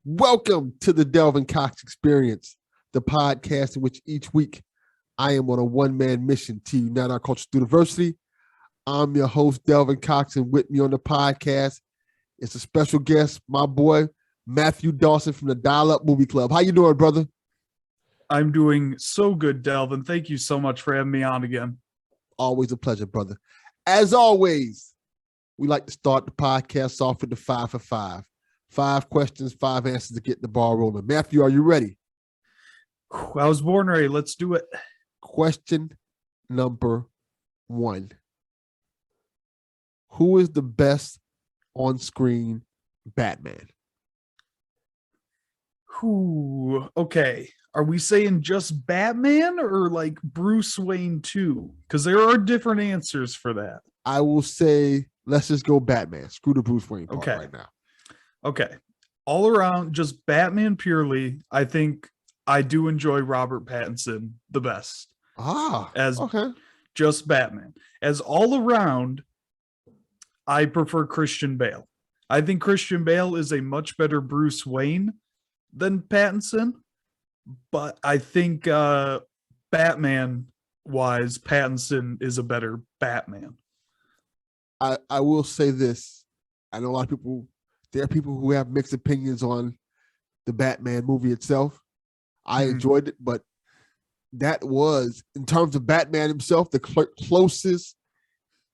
Welcome to the Delvin Cox Experience, the podcast in which each week I am on a one-man mission to unite our culture through diversity. I'm your host, Delvin Cox, and with me on the podcast is a special guest, my boy, Matthew Dawson from the Dial Up Movie Club. How you doing, brother? I'm doing so good, Delvin. Thank you so much for having me on again. Always a pleasure, brother. As always, we like to start the podcast off with the 5 for 5. 5 questions, 5 answers to get the ball rolling. Matthew, are you ready? I was born ready. Let's do it. Question number 1. Who is the best on-screen Batman? Who? Okay. Are we saying just Batman or like Bruce Wayne too? Because there are different answers for that. I will say, let's just go Batman. Screw the Bruce Wayne part right now. Okay. All around, just Batman purely, I think I do enjoy Robert Pattinson the best. As just Batman. As all around, I prefer Christian Bale. I think Christian Bale is a much better Bruce Wayne than Pattinson, but I think Batman-wise, Pattinson is a better Batman. I will say this. I know a lot of people, there are people who have mixed opinions on the Batman movie itself. I enjoyed it, but that was, in terms of Batman himself, the closest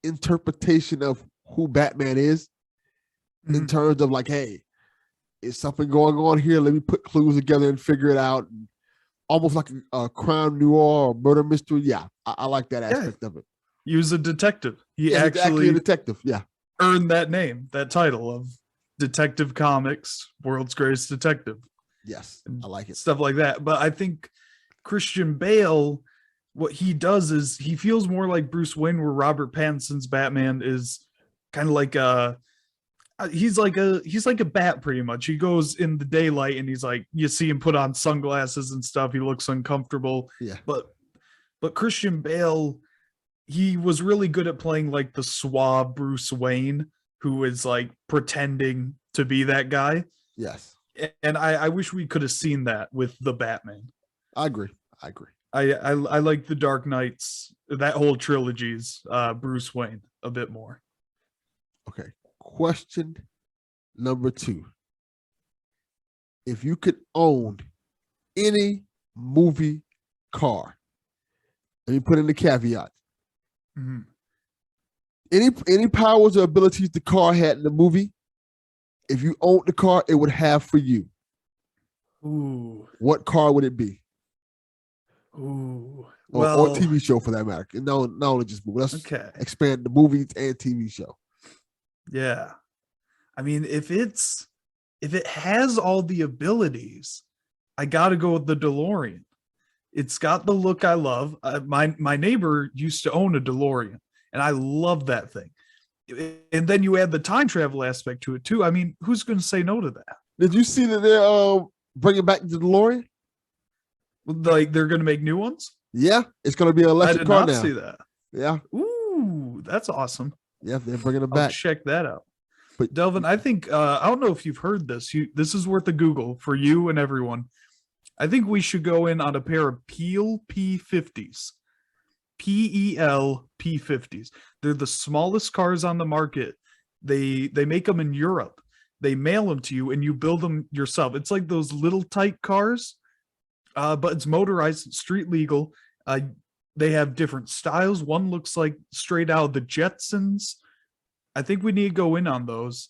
interpretation of who Batman is in terms of like, hey, is something going on here? Let me put clues together and figure it out. Almost like a crime noir or murder mystery. Yeah, I like that aspect of it. He was a detective. He actually actually a detective. Yeah, earned that name, that title of Detective Comics, World's Greatest Detective. Yes, I like it. Stuff like that. But I think Christian Bale, what he does is he feels more like Bruce Wayne, where Robert Pattinson's Batman is kind of like he's like a bat pretty much. He goes in the daylight and he's like, you see him put on sunglasses and stuff. He looks uncomfortable. Yeah. But Christian Bale, he was really good at playing like the suave Bruce Wayne, who is like pretending to be that guy. Yes. And I wish we could have seen that with the Batman. I agree. I like the Dark Knights, that whole trilogy's Bruce Wayne a bit more. Okay. Question number 2. If you could own any movie car, let me put in the caveat. Any powers or abilities the car had in the movie, if you owned the car, it would have for you. Ooh. What car would it be? Ooh. Or TV show for that matter. Not only just movie. Let's expand the movies and TV show. Yeah. I mean, if it has all the abilities, I got to go with the DeLorean. It's got the look I love. My neighbor used to own a DeLorean, and I love that thing. And then you add the time travel aspect to it too. I mean, who's going to say no to that? Did you see that they're bringing back the DeLorean? Like they're going to make new ones? Yeah, it's going to be an electric car now. I did not see that. Yeah. Ooh, that's awesome. Yeah, they're bringing it back. I'll check that out. But Delvin, I think I don't know if you've heard this. This is worth a Google for you and everyone. I think we should go in on a pair of Peel P50s. PEL P50s. They're the smallest cars on the market. They make them in Europe. They mail them to you and you build them yourself. It's like those little tight cars, but it's motorized, street legal. They have different styles. One looks like straight out of the Jetsons. I think we need to go in on those,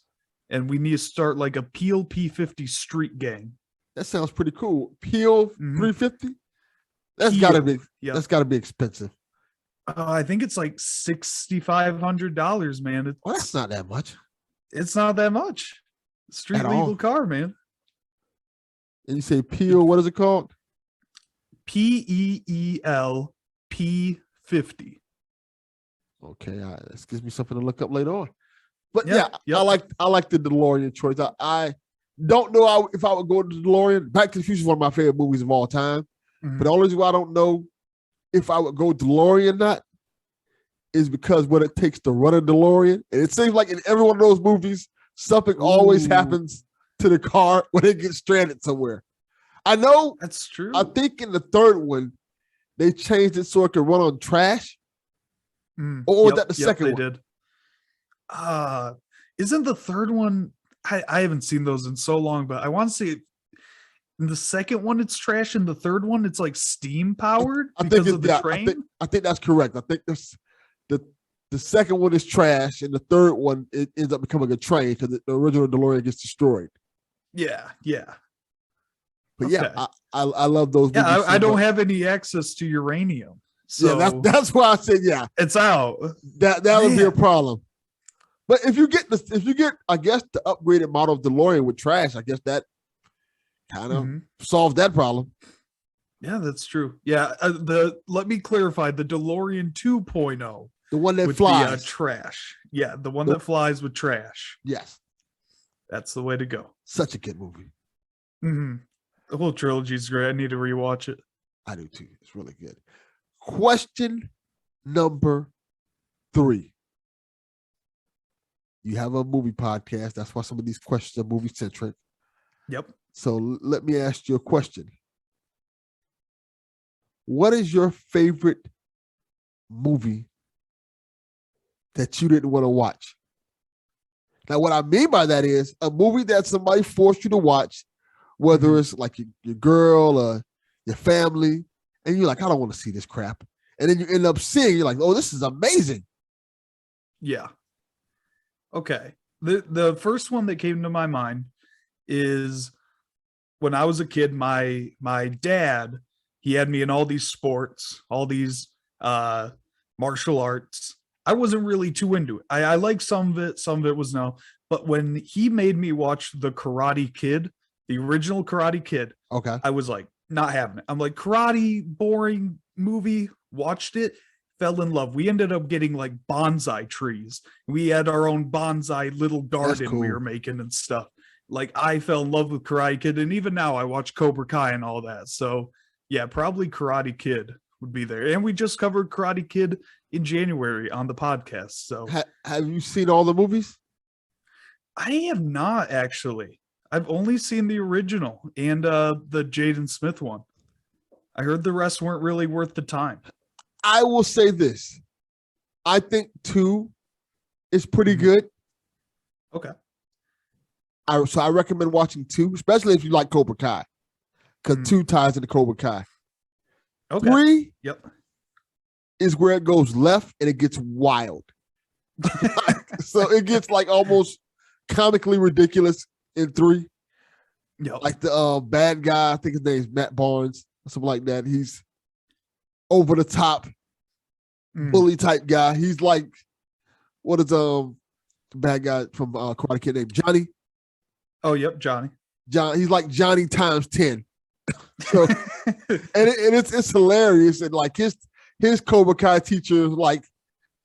and we need to start like a Peel P50 street gang. That sounds pretty cool. Peel 350. That's gotta be expensive. I think it's like $6,500, man. Well, that's not that much. It's not that much. Street legal car, man. And you say Peel, what is it called? PEEL P50. Okay, this gives me something to look up later on. But I like the DeLorean choice. I don't know if I would go to the DeLorean. Back to the Future is one of my favorite movies of all time. But the only reason why I don't know if I would go DeLorean or not is because what it takes to run a DeLorean. And it seems like in every one of those movies, something always happens to the car when they get stranded somewhere. I know that's true. I think in the third one, they changed it so it could run on trash. Or was that the second one? They did. Isn't the third one? I haven't seen those in so long, but I want to say in the second one it's trash, and the third one it's like steam powered because of the train. I think that's correct. I think the second one is trash, and the third one it ends up becoming a train because the original DeLorean gets destroyed. Yeah. But yeah, I love those. Yeah, I don't have any access to uranium. So yeah, that's why I said it's out. That would be a problem. But if you get I guess the upgraded model of DeLorean with trash, I guess that kind of solves that problem. Yeah, that's true. Yeah, let me clarify, the DeLorean 2.0, the one that flies, the trash. Yeah, the one that flies with trash. Yes, that's the way to go. Such a good movie. The whole trilogy is great. I need to rewatch it. I do too. It's really good. Question number 3. You have a movie podcast. That's why some of these questions are movie centric. Yep. So let me ask you a question. What is your favorite movie that you didn't want to watch? Now, what I mean by that is a movie that somebody forced you to watch, whether it's like your girl or your family, and you're like, I don't want to see this crap. And then you end up seeing, you're like, oh, this is amazing. Yeah. Okay. The first one that came to my mind is when I was a kid, my dad, he had me in all these sports, all these martial arts. I wasn't really too into it. I liked some of it was no. But when he made me watch The Karate Kid, the original Karate Kid, okay, I was like, not having it. I'm like, karate, boring movie. Watched it, fell in love. We ended up getting like bonsai trees. We had our own bonsai little garden we were making and stuff. Like, I fell in love with Karate Kid, and even now I watch Cobra Kai and all that. So yeah, probably Karate Kid would be there. And we just covered Karate Kid in January on the podcast. So have you seen all the movies? I have not, actually. I've only seen the original and the Jaden Smith one. I heard the rest weren't really worth the time. I will say this. I think 2 is pretty good. Okay. So I recommend watching 2, especially if you like Cobra Kai, because 2 ties into Cobra Kai. Okay. 3 is where it goes left and it gets wild. So it gets like almost comically ridiculous in 3. Yep. Like the bad guy, I think his name's Matt Barnes, or something like that. He's over the top bully type guy. He's like, what is the bad guy from Karate Kid named Johnny? Oh, yep, Johnny. He's like Johnny times 10. So, and it's hilarious. And like his Cobra Kai teacher like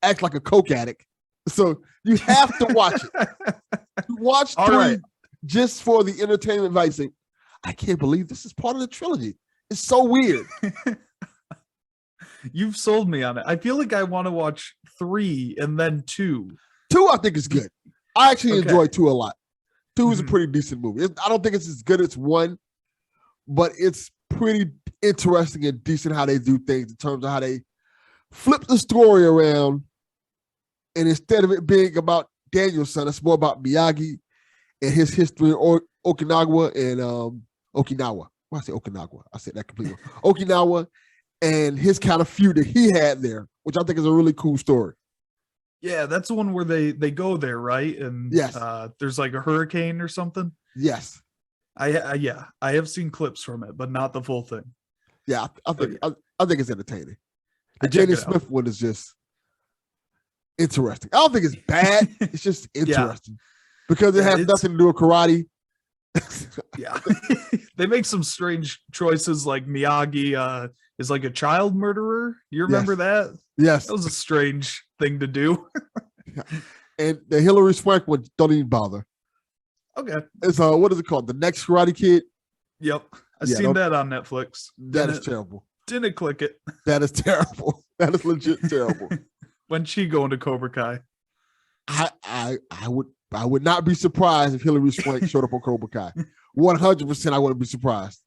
acts like a coke addict. So you have to watch it. You watch 3 just for the entertainment value. I can't believe this is part of the trilogy. It's so weird. You've sold me on it. I feel like I want to watch 3 and then 2. 2, I think is good. I actually enjoy 2 a lot. 2 is a pretty decent movie. I don't think it's as good as 1, but it's pretty interesting and decent how they do things in terms of how they flip the story around. And instead of it being about Daniel's son, it's more about Miyagi and his history in Okinawa and Okinawa. Why I say Okinawa? I said that completely. Okinawa and his kind of feud that he had there, which I think is a really cool story. Yeah, that's the one where they go there, right? And yes, there's like a hurricane or something. Yes, I have seen clips from it, but not the full thing. Yeah, I think it's entertaining. The Jaden Smith one is just interesting. I don't think it's bad. It's just interesting because it has nothing to do with karate. Yeah, they make some strange choices. Like Miyagi is like a child murderer. You remember that? Yes, that was a strange thing to do. And the Hilary Swank one, don't even bother. Okay, it's what is it called? The Next Karate Kid. Yep, I've seen that on Netflix. That is terrible. Didn't click it. That is terrible. That is legit terrible. When's she going to Cobra Kai? I would But I would not be surprised if Hilary Swank showed up on Cobra Kai. 100%, I wouldn't be surprised.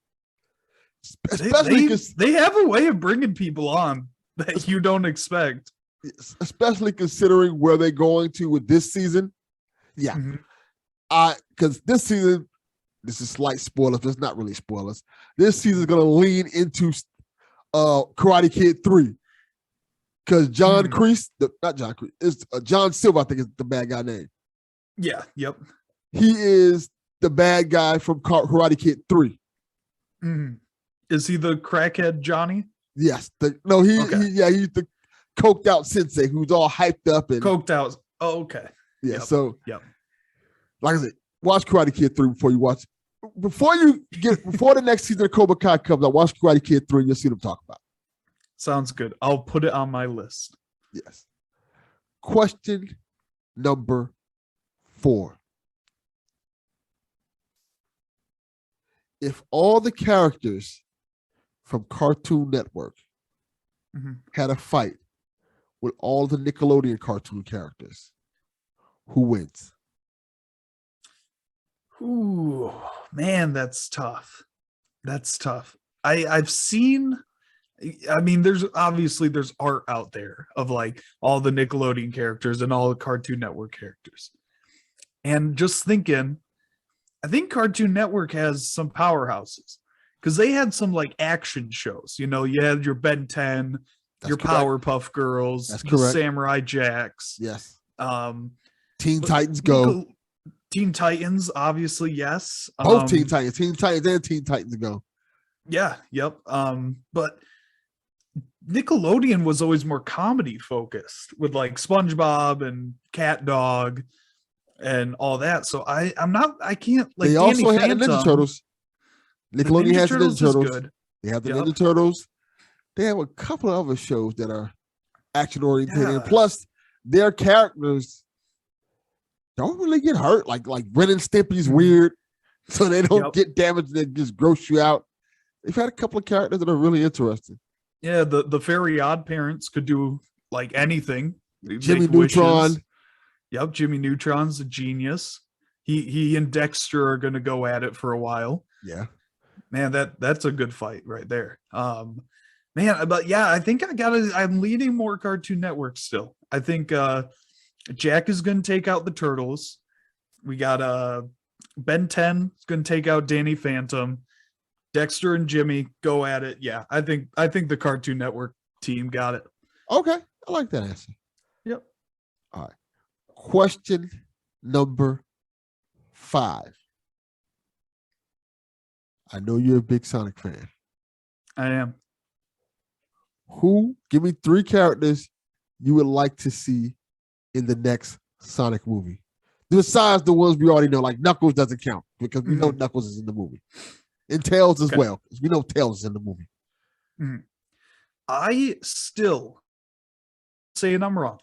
Especially they have a way of bringing people on that you don't expect. Especially considering where they're going to with this season. Yeah. Because this season, this is slight spoilers, but it's not really spoilers. This season is going to lean into Karate Kid 3. Because John Kreese, not John Kreese, it's John Silver, I think is the bad guy name. Yeah, yep. He is the bad guy from Karate Kid 3. Is he the crackhead Johnny? Yes. He's the coked out sensei who's all hyped up and coked out. Oh, okay. Yeah. Yep. Like I said, watch Karate Kid 3 before you watch. Before the next season of Cobra Kai comes out, watch Karate Kid 3 and you'll see them talk about it. Sounds good. I'll put it on my list. Yes. Question number 4. If all the characters from Cartoon Network had a fight with all the Nickelodeon cartoon characters, who wins? Ooh, man, that's tough. I've seen, I mean, there's art out there of like all the Nickelodeon characters and all the Cartoon Network characters. And just thinking, I think Cartoon Network has some powerhouses because they had some like action shows. You know, you had your Ben 10, your Powerpuff Girls, the Samurai Jacks. Yes. Teen Titans Go. Teen Titans, obviously, yes. Both Teen Titans and Teen Titans Go. Yeah, yep. But Nickelodeon was always more comedy focused with like SpongeBob and Cat Dog and all that. So I can't like. They also had the Ninja Turtles. Nickelodeon has the Ninja Turtles. Good. They have the Ninja Turtles. They have a couple of other shows that are action oriented, and plus their characters don't really get hurt. Like Ren and Stimpy's weird, so they don't get damaged. They just gross you out. They've had a couple of characters that are really interesting. Yeah, the Fairy Odd Parents could do like anything. Jimmy Neutron. Wishes. Yep, Jimmy Neutron's a genius. He and Dexter are going to go at it for a while. Yeah, man, that's a good fight right there. Man, but yeah, I think I'm leaning more Cartoon Network still. I think Jack is going to take out the Turtles. We got Ben 10 is going to take out Danny Phantom. Dexter and Jimmy go at it. Yeah, I think the Cartoon Network team got it. Okay, I like that answer. Yep. All right. Question number 5. I know you're a big Sonic fan. I am. Give me 3 characters you would like to see in the next Sonic movie? Besides the ones we already know, like Knuckles doesn't count because we know Knuckles is in the movie. And Tails as well, because we know Tails is in the movie. I still, saying I'm wrong,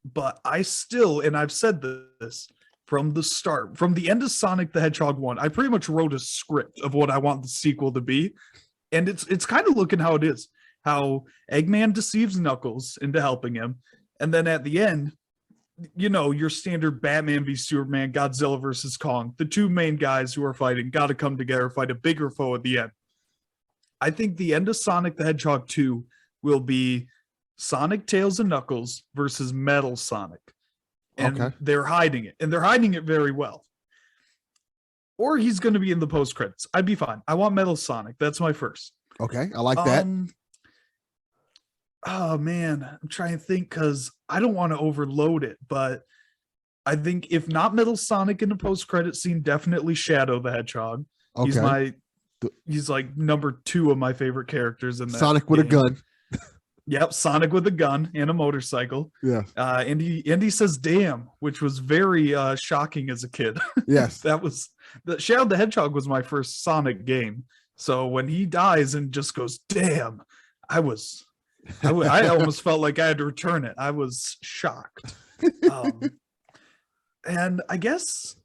but and I've said this from the start, from the end of Sonic the Hedgehog 1, I pretty much wrote a script of what I want the sequel to be. And it's kind of looking how it is. How Eggman deceives Knuckles into helping him. And then at the end, you know, your standard Batman v Superman, Godzilla versus Kong, the 2 main guys who are fighting got to come together, fight a bigger foe at the end. I think the end of Sonic the Hedgehog 2 will be Sonic, Tails, and Knuckles versus Metal Sonic. And they're hiding it. And they're hiding it very well. Or he's going to be in the post-credits. I'd be fine. I want Metal Sonic. That's my first. Okay, I like that. Oh, man. I'm trying to think because I don't want to overload it. But I think if not Metal Sonic in the post-credit scene, definitely Shadow the Hedgehog. Okay. He's like number 2 of my favorite characters in that Sonic with a gun. Yep, Sonic with a gun and a motorcycle. Yeah. And he says damn, which was very shocking as a kid. Yes. Shadow the Hedgehog was my first Sonic game. So when he dies and just goes, damn, I almost felt like I had to return it. I was shocked. And I guess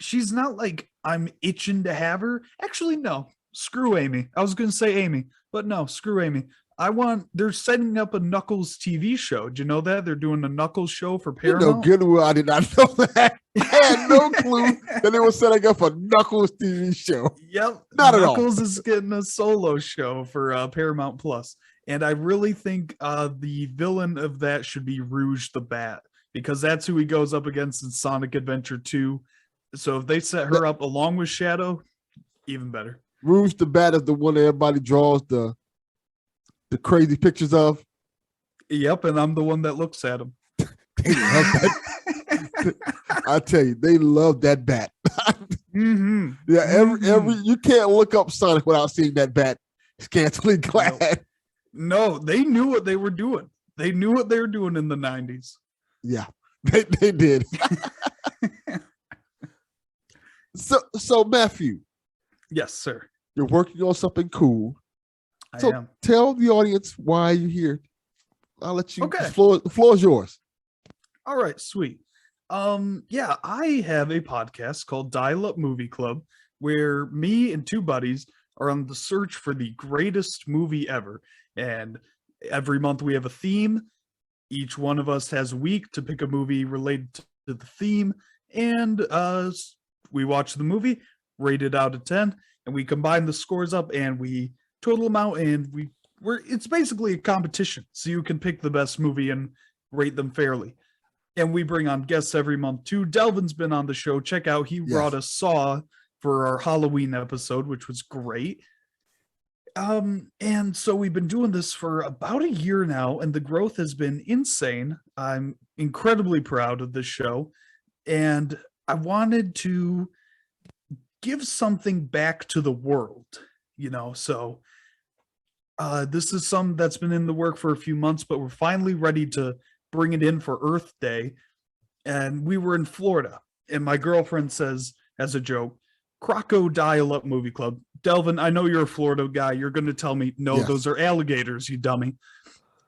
she's not like I'm itching to have her. Actually, no. Screw Amy. I was going to say Amy, but no, screw Amy. They're setting up a Knuckles TV show. Do you know that? They're doing a Knuckles show for You know Paramount. good and well I did not know that. I had no clue that they were setting up a Knuckles TV show. Yep. Not at all. Knuckles is getting a solo show for Paramount Plus. And I really think the villain of that should be Rouge the Bat, because that's who he goes up against in Sonic Adventure 2. So if they set her up along with Shadow, even better. Rouge the Bat is the one that everybody draws the crazy pictures of. Yep, and I'm the one that looks at him. They love that. I tell you, they love that bat. Mm-hmm. Yeah, every you can't look up Sonic without seeing that bat scantily clad. No, they knew what they were doing. They knew what they were doing in the 90s. Yeah, they did. So Matthew. Yes, sir. You're working on something cool. I So am. tell the audience why you're here. I'll let you. Okay. The floor is yours. All right, sweet. Yeah, I have a podcast called Dial Up Movie Club, where me and two buddies are on the search for the greatest movie ever. And every month we have a theme. Each one of us has a week to pick a movie related to the theme. And we watch the movie, rate it out of 10, and we combine the scores up and we total them out, and it's basically a competition. So you can pick the best movie and rate them fairly. And we bring on guests every month too. Delvin's been on the show. Check out, he brought us Saw for our Halloween episode, which was great. And so we've been doing this for about a year now, and the growth has been insane. I'm incredibly proud of this show, and I wanted to give something back to the world, so this is something that's been in the work for a few months, but we're finally ready to bring it in for Earth Day. And we were in Florida, and my girlfriend says, as a joke, Crocodile Up Movie Club. Delvin, I know you're a Florida guy. You're going to tell me, no, Yes. Those are alligators, you dummy.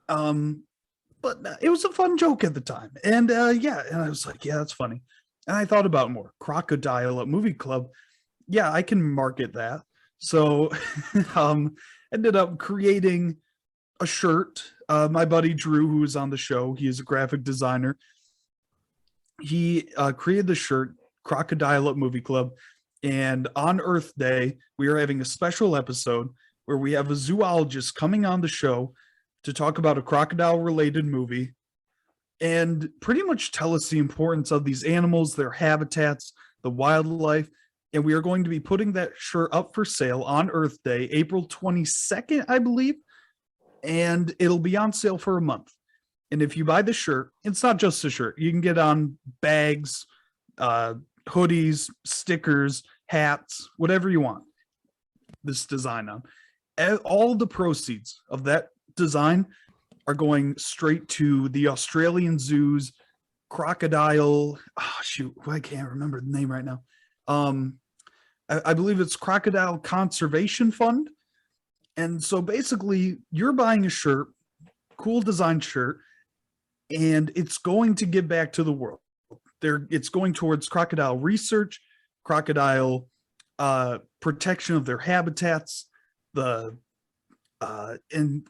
But it was a fun joke at the time. And and I was like, yeah, that's funny. And I thought about it more. Crocodile Up Movie Club. Yeah, I can market that. So ended up creating a shirt. My buddy Drew, who is on the show, he is a graphic designer. He created the shirt, Crocodile Up Movie Club. And on Earth Day, we are having a special episode where we have a zoologist coming on the show to talk about a crocodile-related movie and pretty much tell us the importance of these animals, their habitats, the wildlife. And we are going to be putting that shirt up for sale on Earth Day, April 22nd, I believe. And it'll be on sale for a month. And if you buy the shirt, it's not just a shirt. You can get on bags, hoodies, stickers, hats, whatever you want this design on. All the proceeds of that design are going straight to the Australian Zoo's crocodile. Oh, shoot, I can't remember the name right now. I believe it's Crocodile Conservation Fund. And so basically, you're buying a shirt, cool design shirt, and it's going to give back to the world. It's going towards crocodile research, crocodile protection of their habitats, and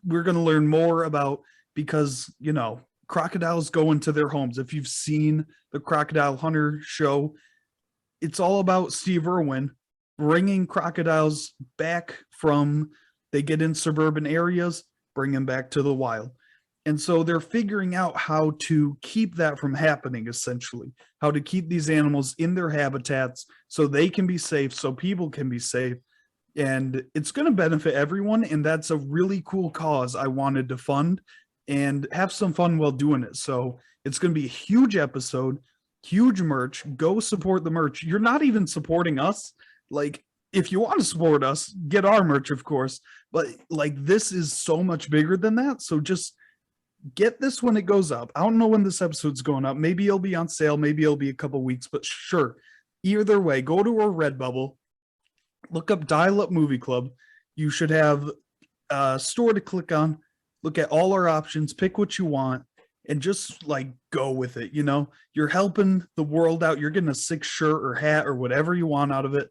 we're going to learn more about, because crocodiles go into their homes. If you've seen the Crocodile Hunter show, it's all about Steve Irwin bringing crocodiles back from, they get in suburban areas, bring them back to the wild. And so they're figuring out how to keep that from happening, essentially, how to keep these animals in their habitats so they can be safe, so people can be safe. And it's going to benefit everyone. And that's a really cool cause I wanted to fund and have some fun while doing it. So it's going to be a huge episode, huge merch. Go support the merch. You're not even supporting us. Like, if you want to support us, get our merch, of course. But this is so much bigger than that. So just get this when it goes up. I don't know when this episode's going up. Maybe it'll be on sale. Maybe it'll be a couple weeks, but sure. Either way, go to our Redbubble, look up Dial Up Movie Club. You should have a store to click on, look at all our options, pick what you want, and just go with it. You're helping the world out. You're getting a sick shirt or hat or whatever you want out of it.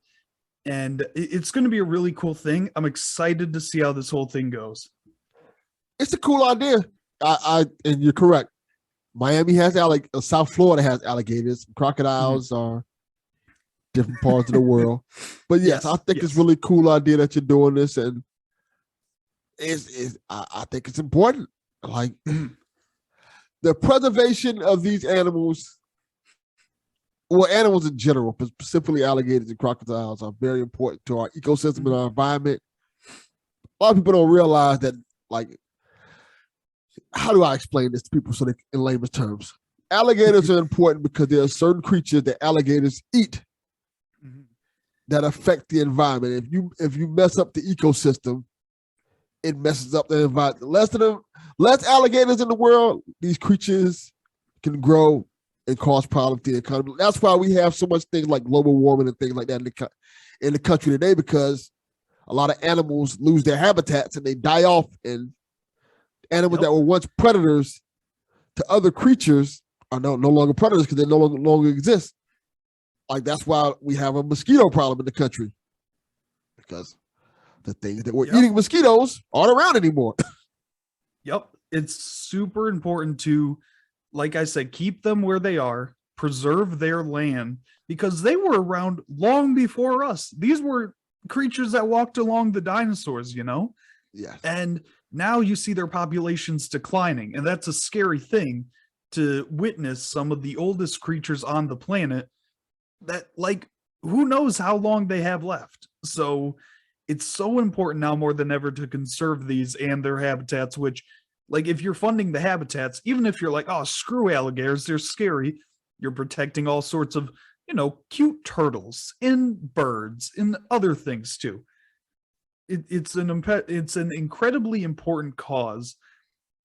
And it's going to be a really cool thing. I'm excited to see how this whole thing goes. It's a cool idea. And you're correct. Miami has South Florida has alligators. Crocodiles are different parts of the world. But yes, I think it's really cool idea that you're doing this, and I think it's important. Like the preservation of these animals, well, animals in general, but specifically alligators and crocodiles, are very important to our ecosystem and our environment. A lot of people don't realize that, like, how do I explain this to people so they, in layman's terms? Alligators are important because there are certain creatures that alligators eat that affect the environment. If you mess up the ecosystem, it messes up the environment. Less alligators in the world, these creatures can grow and cause problems to the economy. That's why we have so much things like global warming and things like that in the country today, because a lot of animals lose their habitats and they die off, and animals that were once predators to other creatures are no longer predators because they no longer exist. Like, that's why we have a mosquito problem in the country, because the things that were eating mosquitoes aren't around anymore. Yep. It's super important to, like I said, keep them where they are, preserve their land, because they were around long before us. These were creatures that walked along the dinosaurs, you know? Yes. And now you see their populations declining, and that's a scary thing to witness. Some of the oldest creatures on the planet that, like, who knows how long they have left. So it's so important now more than ever to conserve these and their habitats, which, like, if you're funding the habitats, even if you're like, oh, screw alligators, they're scary, you're protecting all sorts of, you know, cute turtles and birds and other things too. It's an incredibly important cause,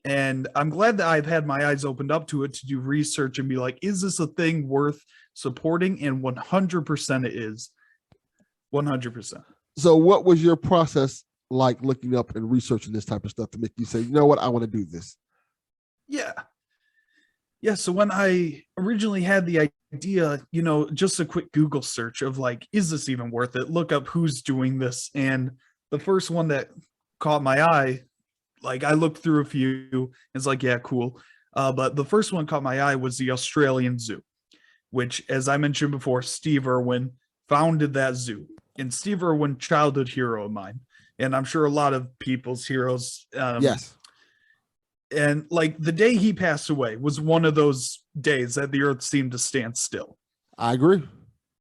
and I'm glad that I've had my eyes opened up to it to do research and be like, is this a thing worth supporting? And 100% it is. 100%. So what was your process like looking up and researching this type of stuff to make you say, you know what, I want to do this? Yeah, so when I originally had the idea, you know, just a quick Google search of like, is this even worth it? Look up who's doing this. And the first one that caught my eye, like, I looked through a few, it's like, yeah, cool. But the first one caught my eye was the Australian Zoo, which, as I mentioned before, Steve Irwin founded that zoo. And Steve Irwin, childhood hero of mine. And I'm sure a lot of people's heroes. Yes. And like, the day he passed away was one of those days that the earth seemed to stand still. I agree.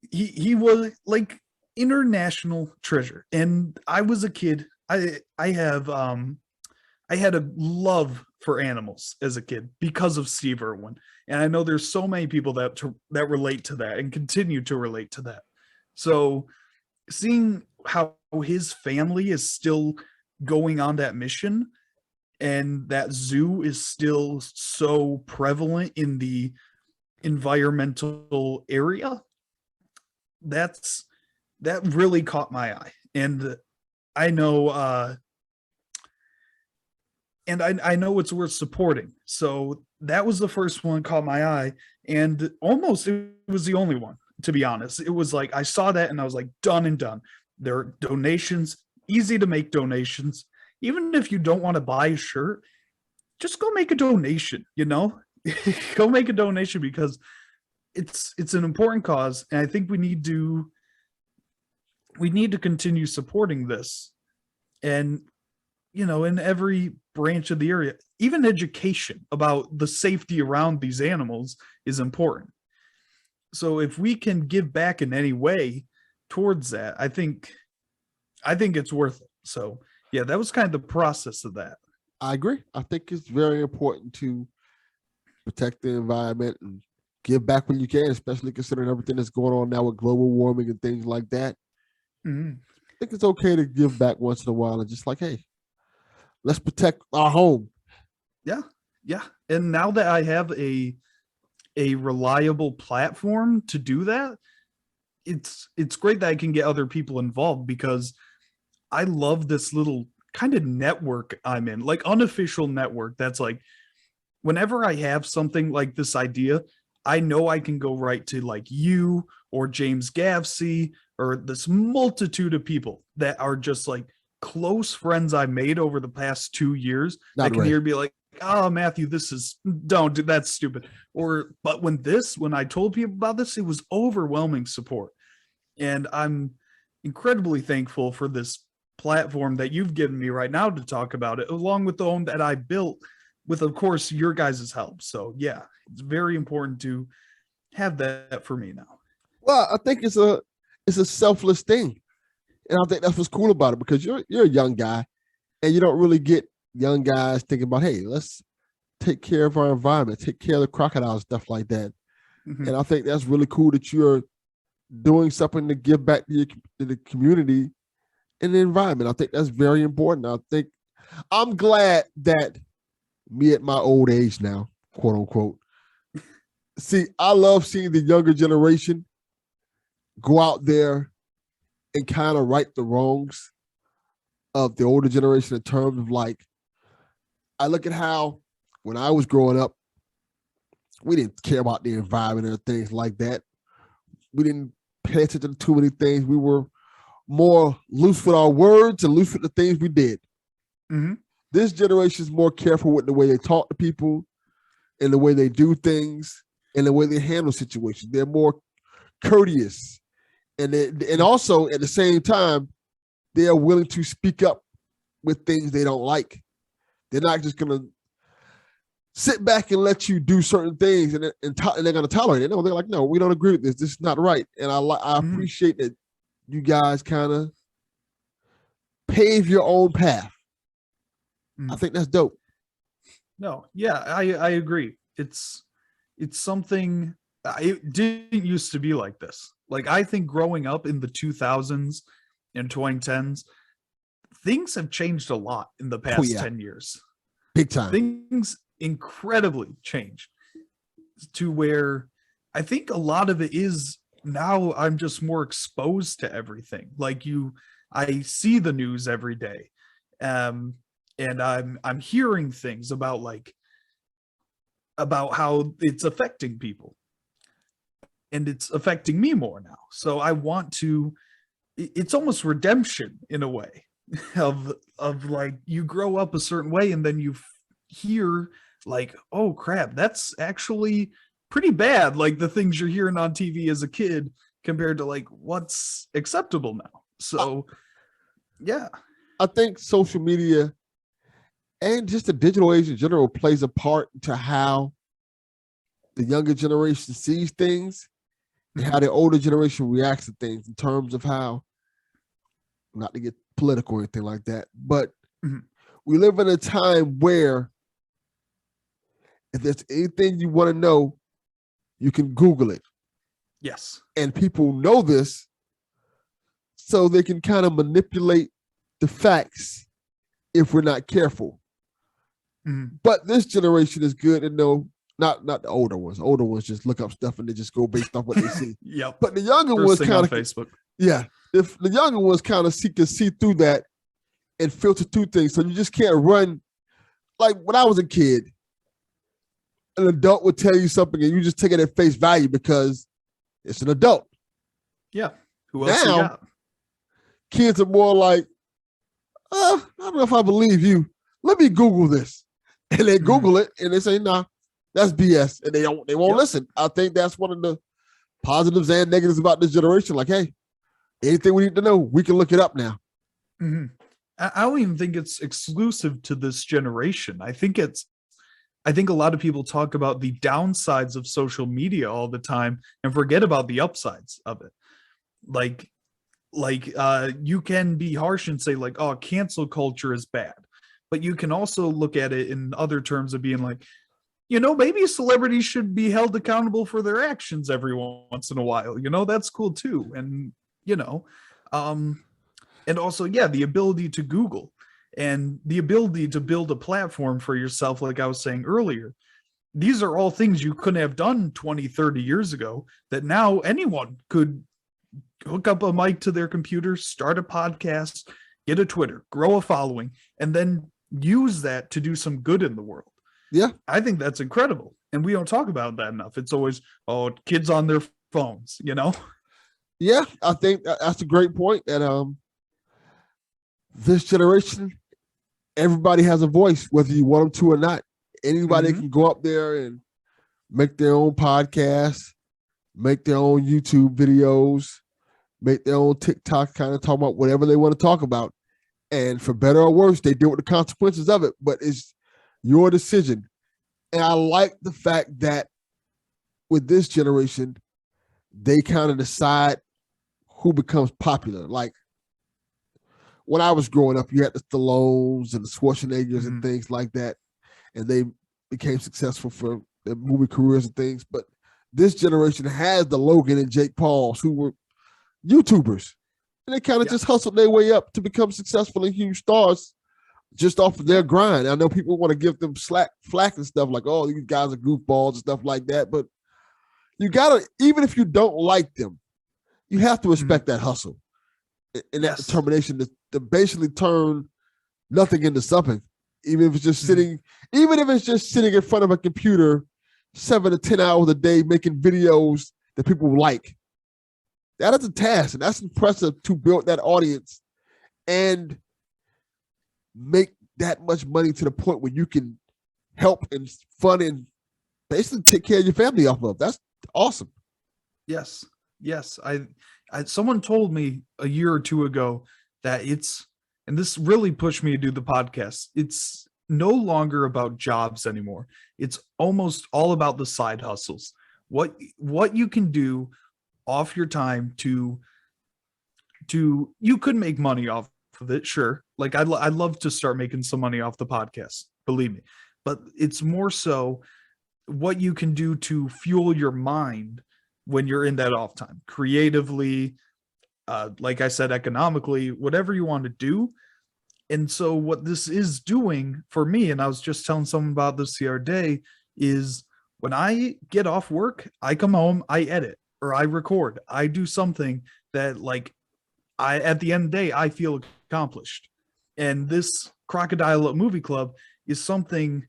He was like international treasure. And I was a kid. I had a love for animals as a kid because of Steve Irwin. And I know there's so many people that relate to that and continue to relate to that. So seeing how his family is still going on that mission, and that zoo is still so prevalent in the environmental area, that really caught my eye. And I know I know it's worth supporting. So that was the first one caught my eye, and almost it was the only one, to be honest. It was like, I saw that and I was like, done and done. There are donations, easy to make donations. Even if you don't want to buy a shirt, just go make a donation, you know? Go make a donation, because it's an important cause, and I think we need to continue supporting this. And, you know, in every branch of the area, even education about the safety around these animals is important. So if we can give back in any way towards that, I think it's worth it. So yeah, that was kind of the process of that. I agree. I think it's very important to protect the environment and give back when you can, especially considering everything that's going on now with global warming and things like that. Mm-hmm. I think it's okay to give back once in a while and just like, hey, let's protect our home. Yeah. And now that I have a reliable platform to do that, it's great that I can get other people involved, because I love this little kind of network I'm in, like unofficial network. That's like, whenever I have something like this idea, I know I can go right to like you or James Gavsey or this multitude of people that are just like, close friends I made over the past 2 years Not that can right. hear be like, oh, Matthew, don't do that's stupid. But when I told people about this, it was overwhelming support. And I'm incredibly thankful for this platform that you've given me right now to talk about it, along with the own that I built with, of course, your guys' help. So yeah, it's very important to have that for me now. Well, I think it's a selfless thing. And I think that's what's cool about it, because you're a young guy and you don't really get young guys thinking about, hey, let's take care of our environment, take care of the crocodiles, stuff like that. Mhm. And I think that's really cool that you're doing something to give back to the community and the environment. I think that's very important. I think I'm glad that me at my old age now, quote unquote, see, I love seeing the younger generation go out there and kind of right the wrongs of the older generation in terms of, like, I look at how when I was growing up, we didn't care about the environment and things like that. We didn't pay attention to too many things. We were more loose with our words and loose with the things we did. Mm-hmm. This generation is more careful with the way they talk to people and the way they do things and the way they handle situations. They're more courteous. And also at the same time, they are willing to speak up with things they don't like. They're not just going to sit back and let you do certain things and they're going to tolerate it. No, they're like, no, we don't agree with this. This is not right. And I appreciate that you guys kind of pave your own path. I think that's dope. No, yeah, I agree. It's something. It didn't used to be like this. Like, I think growing up in the 2000s and 2010s, things have changed a lot in the past 10 years. Big time. Things incredibly changed to where I think a lot of it is now I'm just more exposed to everything. Like I see the news every day. And I'm hearing things about how it's affecting people. And it's affecting me more now. So I want to, it's almost redemption in a way of like, you grow up a certain way and then you hear like, oh crap, that's actually pretty bad. Like the things you're hearing on TV as a kid compared to like what's acceptable now. So yeah. I think social media and just the digital age in general plays a part to how the younger generation sees things and how the older generation reacts to things in terms of how, not to get political or anything like that, but we live in a time where if there's anything you want to know, you can Google it. Yes. And people know this, so they can kind of manipulate the facts if we're not careful. But this generation is good and know, not the older ones. Older ones just look up stuff and they just go based off what they see. Yep. But the younger ones kind of Facebook. Yeah. If the younger ones kind of can see through that and filter through things. So you just can't run. Like when I was a kid, an adult would tell you something and you just take it at face value because it's an adult. Yeah. Who else now, you got? Kids are more like, I don't know if I believe you. Let me Google this. And they Google it and they say, nah, that's BS. And they won't listen. I think that's one of the positives and negatives about this generation. Like, hey, anything we need to know, we can look it up now. I don't even think it's exclusive to this generation. I think a lot of people talk about the downsides of social media all the time and forget about the upsides of it. Like you can be harsh and say like, oh, cancel culture is bad. But you can also look at it in other terms of being like, maybe celebrities should be held accountable for their actions every once in a while. That's cool too. And, and also, yeah, the ability to Google and the ability to build a platform for yourself, like I was saying earlier. These are all things you couldn't have done 20, 30 years ago that now anyone could hook up a mic to their computer, start a podcast, get a Twitter, grow a following, and then use that to do some good in the world. Yeah. I think that's incredible. And we don't talk about that enough. It's always, kids on their phones, Yeah, I think that's a great point. And this generation, everybody has a voice, whether you want them to or not. Anybody can go up there and make their own podcast, make their own YouTube videos, make their own TikTok, kind of talk about whatever they want to talk about. And for better or worse, they deal with the consequences of it, but it's your decision. And I like the fact that with this generation, they kind of decide who becomes popular. Like when I was growing up, you had the Stallones and the Schwarzeneggers and things like that, and they became successful for their movie careers and things. But this generation has the Logan and Jake Pauls, who were YouTubers, and they kind of just hustled their way up to become successful and huge stars just off of their grind. I know people want to give them flack and stuff like, oh, these guys are goofballs and stuff like that, but you gotta, even if you don't like them, you have to respect that hustle and that determination to basically turn nothing into something. Even if it's just sitting in front of a computer 7 to 10 hours a day making videos that people like. That is a task, and that's impressive to build that audience and make that much money to the point where you can help and fund and basically take care of your family off of. That's awesome. Yes. I someone told me a year or two ago that and this really pushed me to do the podcast. It's no longer about jobs anymore. It's almost all about the side hustles. What you can do off your time to you could make money off of it, sure. Like I'd love to start making some money off the podcast, believe me. But it's more so what you can do to fuel your mind when you're in that off time, creatively, like I said, economically, whatever you want to do. And so what this is doing for me, and I was just telling someone about this the other day, is when I get off work, I come home, I edit or I record, I do something that at the end of the day, I feel accomplished. And this Crocodile Movie Club is something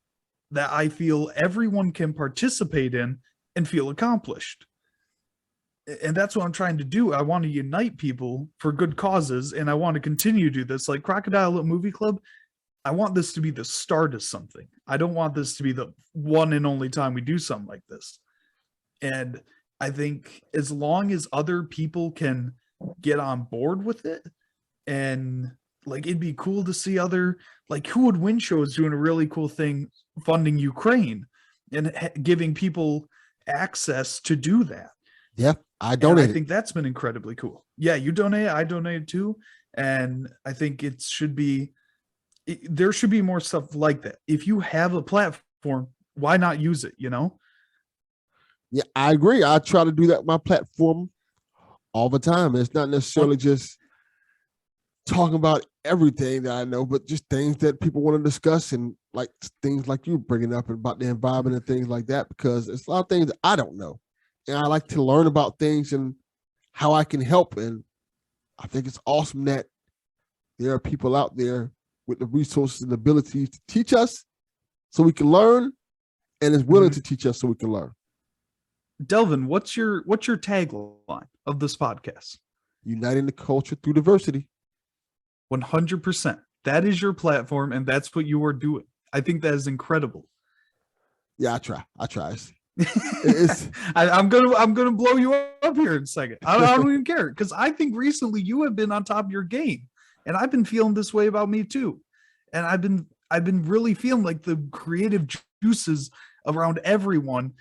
that I feel everyone can participate in and feel accomplished. And that's what I'm trying to do. I want to unite people for good causes, and I want to continue to do this. Like Crocodile Movie Club, I want this to be the start of something. I don't want this to be the one and only time we do something like this. And I think as long as other people can get on board with it, and it'd be cool to see other, Who Would Win Show is doing a really cool thing, funding Ukraine and giving people access to do that. Yeah, I donated. I think that's been incredibly cool. Yeah, you donate. I donated too. And I think there should be more stuff like that. If you have a platform, why not use it, Yeah, I agree. I try to do that with my platform all the time. It's not necessarily just talking about everything that I know, but just things that people want to discuss, and things like you bringing up about the environment and things like that, because it's a lot of things that I don't know. And I like to learn about things and how I can help. And I think it's awesome that there are people out there with the resources and abilities to teach us so we can learn, and is willing to teach us so we can learn. Delvin, what's your tagline of this podcast? Uniting the culture through diversity. 100%. That is your platform, and that's what you are doing. I think that is incredible. Yeah, I try. I'm gonna blow you up here in a second. I don't even care, because I think recently you have been on top of your game, and I've been feeling this way about me too. And I've been really feeling like the creative juices around everyone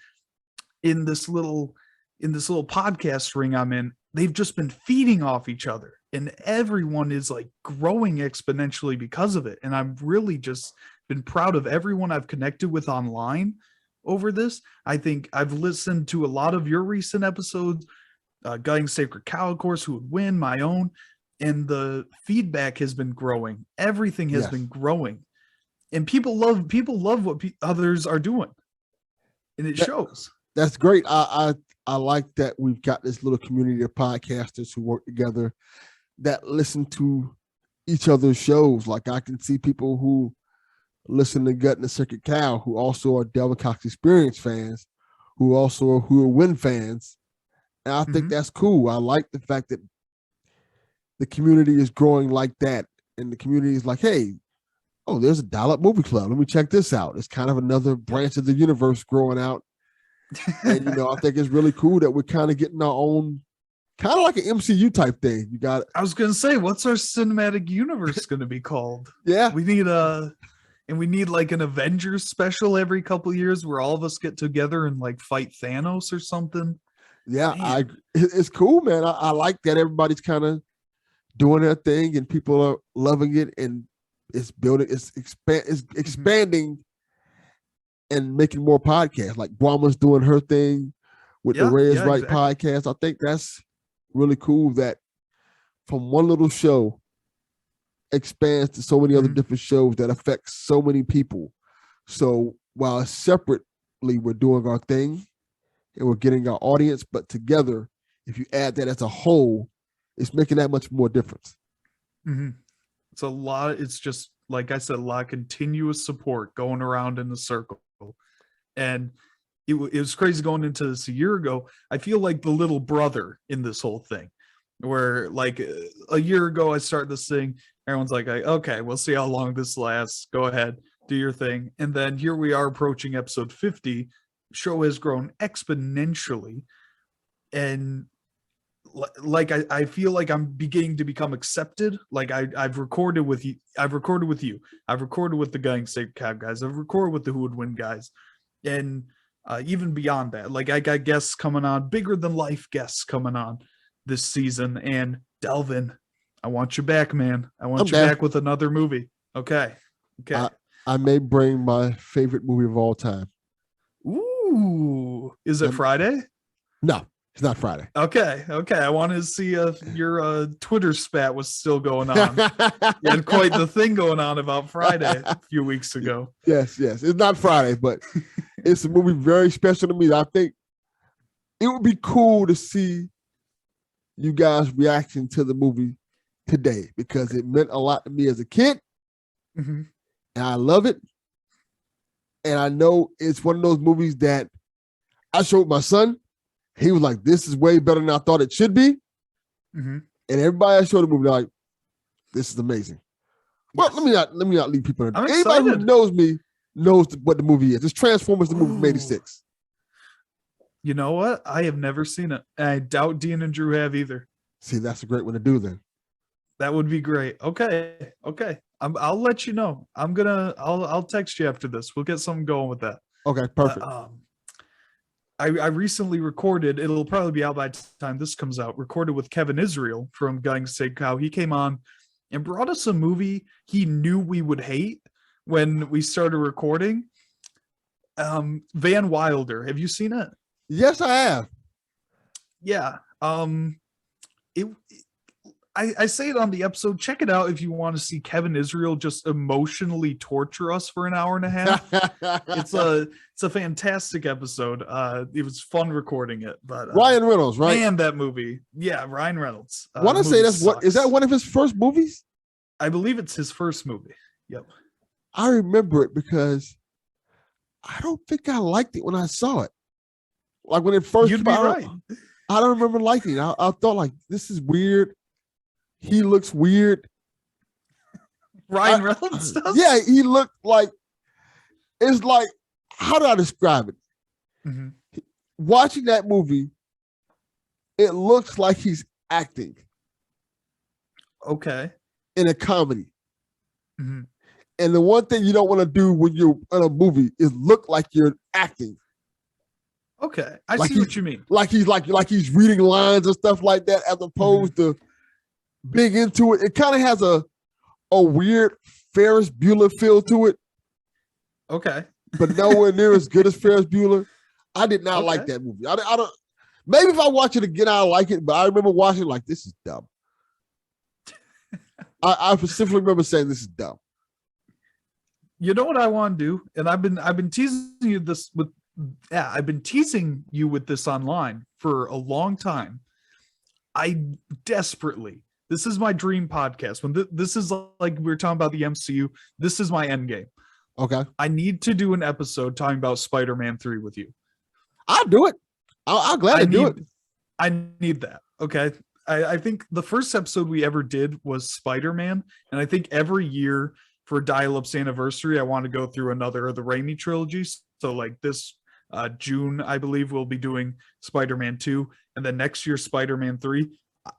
in this little podcast ring I'm in, they've just been feeding off each other, and everyone is growing exponentially because of it. And I'm really just been proud of everyone I've connected with online over this. I think I've listened to a lot of your recent episodes, Gutting Sacred Cow, of course, Who Would Win, my own, and the feedback has been growing. Everything has been growing, and people love what others are doing, and it shows. That's great. I like that we've got this little community of podcasters who work together that listen to each other's shows. I can see people who listen to Gutting Sacred Cow who also are Delvin Cox Experience fans, who also are Who Will Win fans. And I think that's cool. I like the fact that the community is growing like that. and the community is like, hey, oh, there's a dial-up movie club. Let me check this out. It's kind of another branch of the universe growing out. And, I think it's really cool that we're kind of getting our own, kind of like an MCU type thing. You got it. I was going to say, what's our cinematic universe going to be called? Yeah. We need like an Avengers special every couple years where all of us get together and like fight Thanos or something. Yeah, it's cool, man. I like that everybody's kind of doing their thing and people are loving it, and it's building, it's expanding and making more podcasts. Like Brahma's doing her thing with the Ray is Right podcast. I think that's really cool that from one little show expands to so many other different shows that affect so many people. So while separately we're doing our thing and we're getting our audience, but together, if you add that as a whole, it's making that much more difference. It's a lot. It's just, like I said, a lot of continuous support going around in the circle. And it was crazy going into this a year ago. I feel like the little brother in this whole thing, where like a year ago I started this thing. Everyone's like, okay, we'll see how long this lasts. Go ahead, do your thing. And then here we are approaching episode 50. Show has grown exponentially. And like I feel like I'm beginning to become accepted. Like I've recorded with you. I've recorded with the Gang State Cab guys. I've recorded with the Goodwin guys. And even beyond that, like I got guests coming on, bigger than life guests coming on this season. And Delvin, I want you back, man. I want you back with another movie. Okay. I may bring my favorite movie of all time. Ooh, is it Friday? No, it's not Friday. Okay. I wanted to see if your Twitter spat was still going on. You had quite the thing going on about Friday a few weeks ago. Yes. It's not Friday, but it's a movie very special to me. I think it would be cool to see you guys' reaction to the movie today because it meant a lot to me as a kid. And I love it. And I know it's one of those movies that I showed my son. He was like, this is way better than I thought it should be. And everybody I showed the movie, they're like, this is amazing. Well, let me not leave people in. Anybody who knows me knows what the movie is. It's Transformers, the movie from 86. You know what? I have never seen it. I doubt Dean and Drew have either. See, that's a great one to do then. That would be great. Okay. I'll let you know. I'll text you after this. We'll get something going with that. Okay, perfect. I recently recorded, it'll probably be out by the time this comes out, recorded with Kevin Israel from Gang State Cow. He came on and brought us a movie he knew we would hate when we started recording. Van Wilder. Have you seen it? Yes, I have. Yeah. I say it on the episode. Check it out if you want to see Kevin Israel just emotionally torture us for an hour and a half. It's a fantastic episode. It was fun recording it. But Ryan Reynolds, right? Man, that movie. Yeah, Ryan Reynolds. I want to say is that one of his first movies? I believe it's his first movie. Yep. I remember it because I don't think I liked it when I saw it. Like when it first You'd be right. I don't remember liking it. I thought like this is weird. He looks weird. Ryan Reynolds does? Yeah, he looked like, it's like, how do I describe it? Watching that movie, it looks like he's acting. Okay. In a comedy. And the one thing you don't want to do when you're in a movie is look like you're acting. Okay. I see what you mean. Like he's reading lines and stuff like that, as opposed to big into it. It kind of has a weird Ferris Bueller feel to it. Okay. But nowhere near as good as Ferris Bueller. I did not like that movie. I don't. Maybe if I watch it again, I'll like it. But I remember watching it like, this is dumb. I specifically remember saying this is dumb. You know what I want to do, and I've been teasing you this with. Yeah, I've been teasing you with this online for a long time. I desperately. This is my dream podcast. When this is like we were talking about the MCU, this is my end game. Okay. I need to do an episode talking about Spider-Man 3 with you. I'll do it. I'll gladly do it. I need that. Okay. I think the first episode we ever did was Spider-Man, and I think every year for Dial-Up's anniversary, I want to go through another of the Raimi trilogies. So like this June, I believe we'll be doing Spider-Man 2, and then next year Spider-Man 3.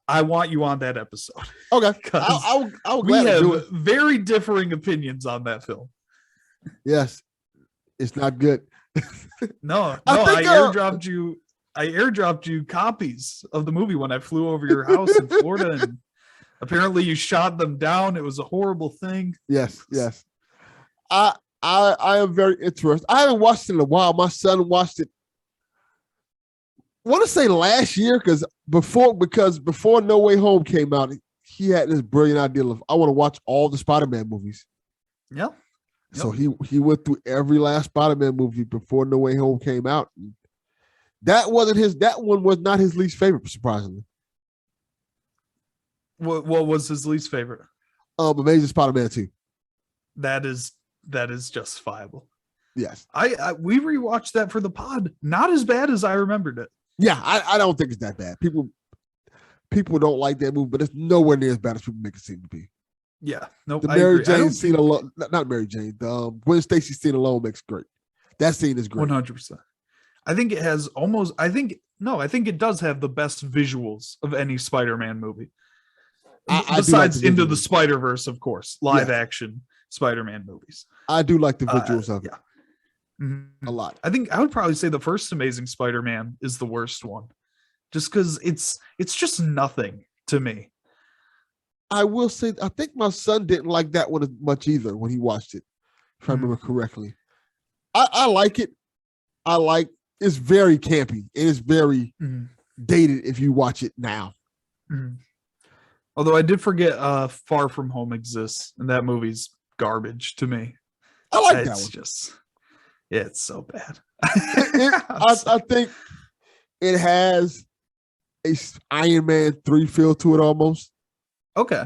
I want you on that episode. Okay, I'll we have very differing opinions on that film. Yes, it's not good. No, I airdropped you copies of the movie when I flew over your house in Florida, and apparently you shot them down. It was a horrible thing. Yes. I am very interested. I haven't watched it in a while. My son watched it. I want to say last year because before No Way Home came out, he had this brilliant idea of I want to watch all the Spider-Man movies. Yeah. So he went through every last Spider-Man movie before No Way Home came out. That one was not his least favorite, surprisingly. What was his least favorite? Amazing Spider-Man 2. That is justifiable. Yes. We rewatched that for the pod. Not as bad as I remembered it. Yeah, I don't think it's that bad. People don't like that movie, but it's nowhere near as bad as people make it seem to be. Yeah, no, the Mary Jane scene alone, not Mary Jane. The Gwen Stacy scene alone makes great. That scene is great. 100%. I think it has almost. I think it does have the best visuals of any Spider-Man movie. Besides Into the Spider-Verse, of course, live action Spider-Man movies. I do like the visuals of it. Mm-hmm. A lot. I think I would probably say the first Amazing Spider-Man is the worst one, just because it's just nothing to me. I will say, I think my son didn't like that one as much either when he watched it, if I remember correctly. I like it. It's very campy. It is very dated if you watch it now. Mm-hmm. Although I did forget Far From Home exists, and that movie's garbage to me. I like that one. It's so bad. I think it has a Iron Man 3 feel to it almost. Okay.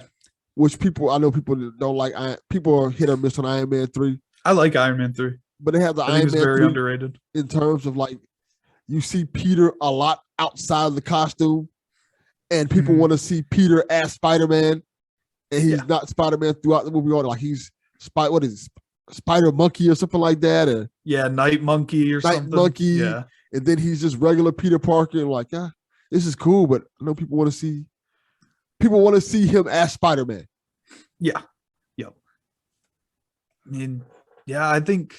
Which I know people don't like. People are hit or miss on Iron Man 3. I like Iron Man 3. But they have the Iron Man 3 very underrated. In terms of like, you see Peter a lot outside of the costume, and people want to see Peter as Spider-Man, and he's not Spider-Man throughout the movie. Or like he's Spider Monkey or something like that, or Night Monkey or something. Night Monkey, yeah. And then he's just regular Peter Parker, and like, this is cool, but I know people want to see him as Spider-Man. Yeah. Yep. I mean, I think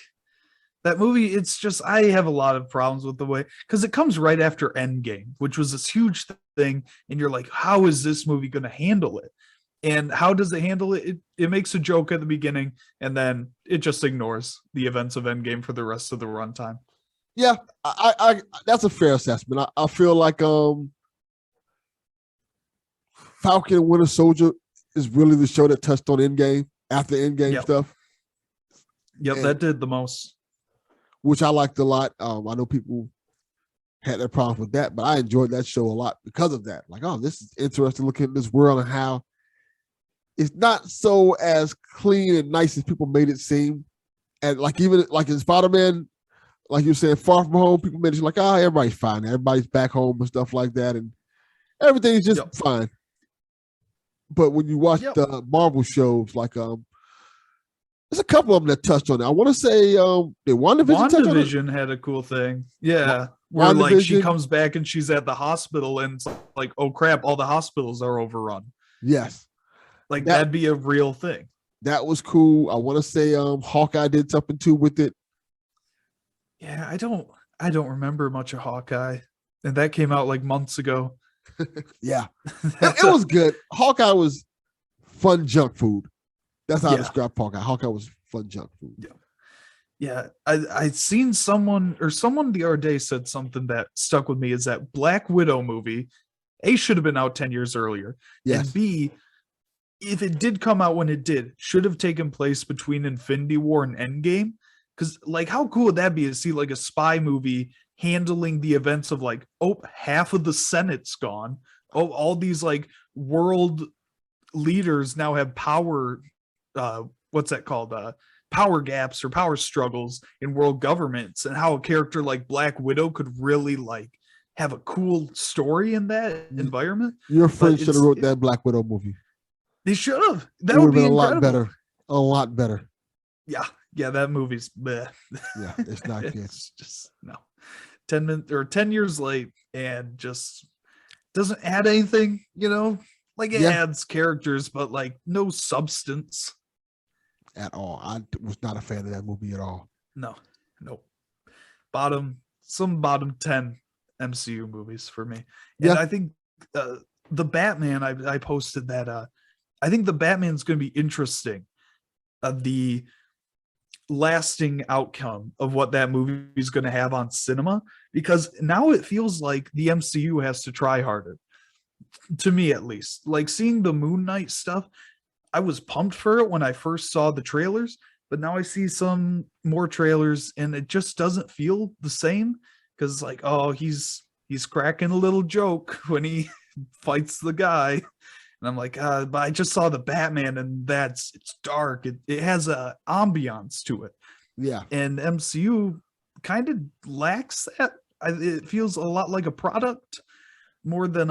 that movie, it's just, I have a lot of problems with the way, because it comes right after Endgame, which was this huge thing, and you're like, how is this movie going to handle it? And how does it handle it? It makes a joke at the beginning, and then it just ignores the events of Endgame for the rest of the runtime. Yeah, I that's a fair assessment. I feel like Falcon and Winter Soldier is really the show that touched on Endgame after Endgame stuff. Yep, that did the most. Which I liked a lot. I know people had their problems with that, but I enjoyed that show a lot because of that. Like, this is interesting looking at this world and how it's not so as clean and nice as people made it seem. And like even like in Spider-Man, like you said, Far From Home, people made it like, everybody's fine. Everybody's back home and stuff like that. And everything's just fine. But when you watch the Marvel shows, like there's a couple of them that touched on it. I want to say WandaVision had a cool thing. Yeah. Where like she comes back and she's at the hospital and it's like, oh crap, all the hospitals are overrun. Yes. Like that'd be a real thing. That was cool. I want to say Hawkeye did something too with it. Yeah, I don't remember much of Hawkeye. And that came out like months ago. Yeah. It was good. Hawkeye was fun junk food. That's how I describe Hawkeye. Hawkeye was fun junk food. Yeah. Yeah. I seen someone the other day said something that stuck with me, is that Black Widow movie, A, should have been out 10 years earlier. Yes. And B, if it did come out when it did, should have taken place between Infinity War and Endgame. Because like, how cool would that be to see like a spy movie handling the events of like, half of the Senate's gone. All these like world leaders now have power. What's that called? Power gaps or power struggles in world governments, and how a character like Black Widow could really like have a cool story in that environment. Your friend should have wrote that Black Widow movie. They should have. That would be a incredible. lot better. A lot better. Yeah, that movie's bleh. Yeah, it's not good. It's just no. 10 years late and just doesn't add anything, like it adds characters, but like no substance at all. I was not a fan of that movie at all. No. Bottom 10 MCU movies for me. And I think the Batman, I posted that I think the Batman's going to be interesting. The lasting outcome of what that movie is going to have on cinema, because now it feels like the MCU has to try harder, to me at least. Like seeing the Moon Knight stuff, I was pumped for it when I first saw the trailers, but now I see some more trailers and it just doesn't feel the same, because it's like, oh, he's cracking a little joke when he fights the guy. And I'm like, but I just saw the Batman and it's dark. It has a ambiance to it. Yeah. And MCU kind of lacks that. It feels a lot like a product more than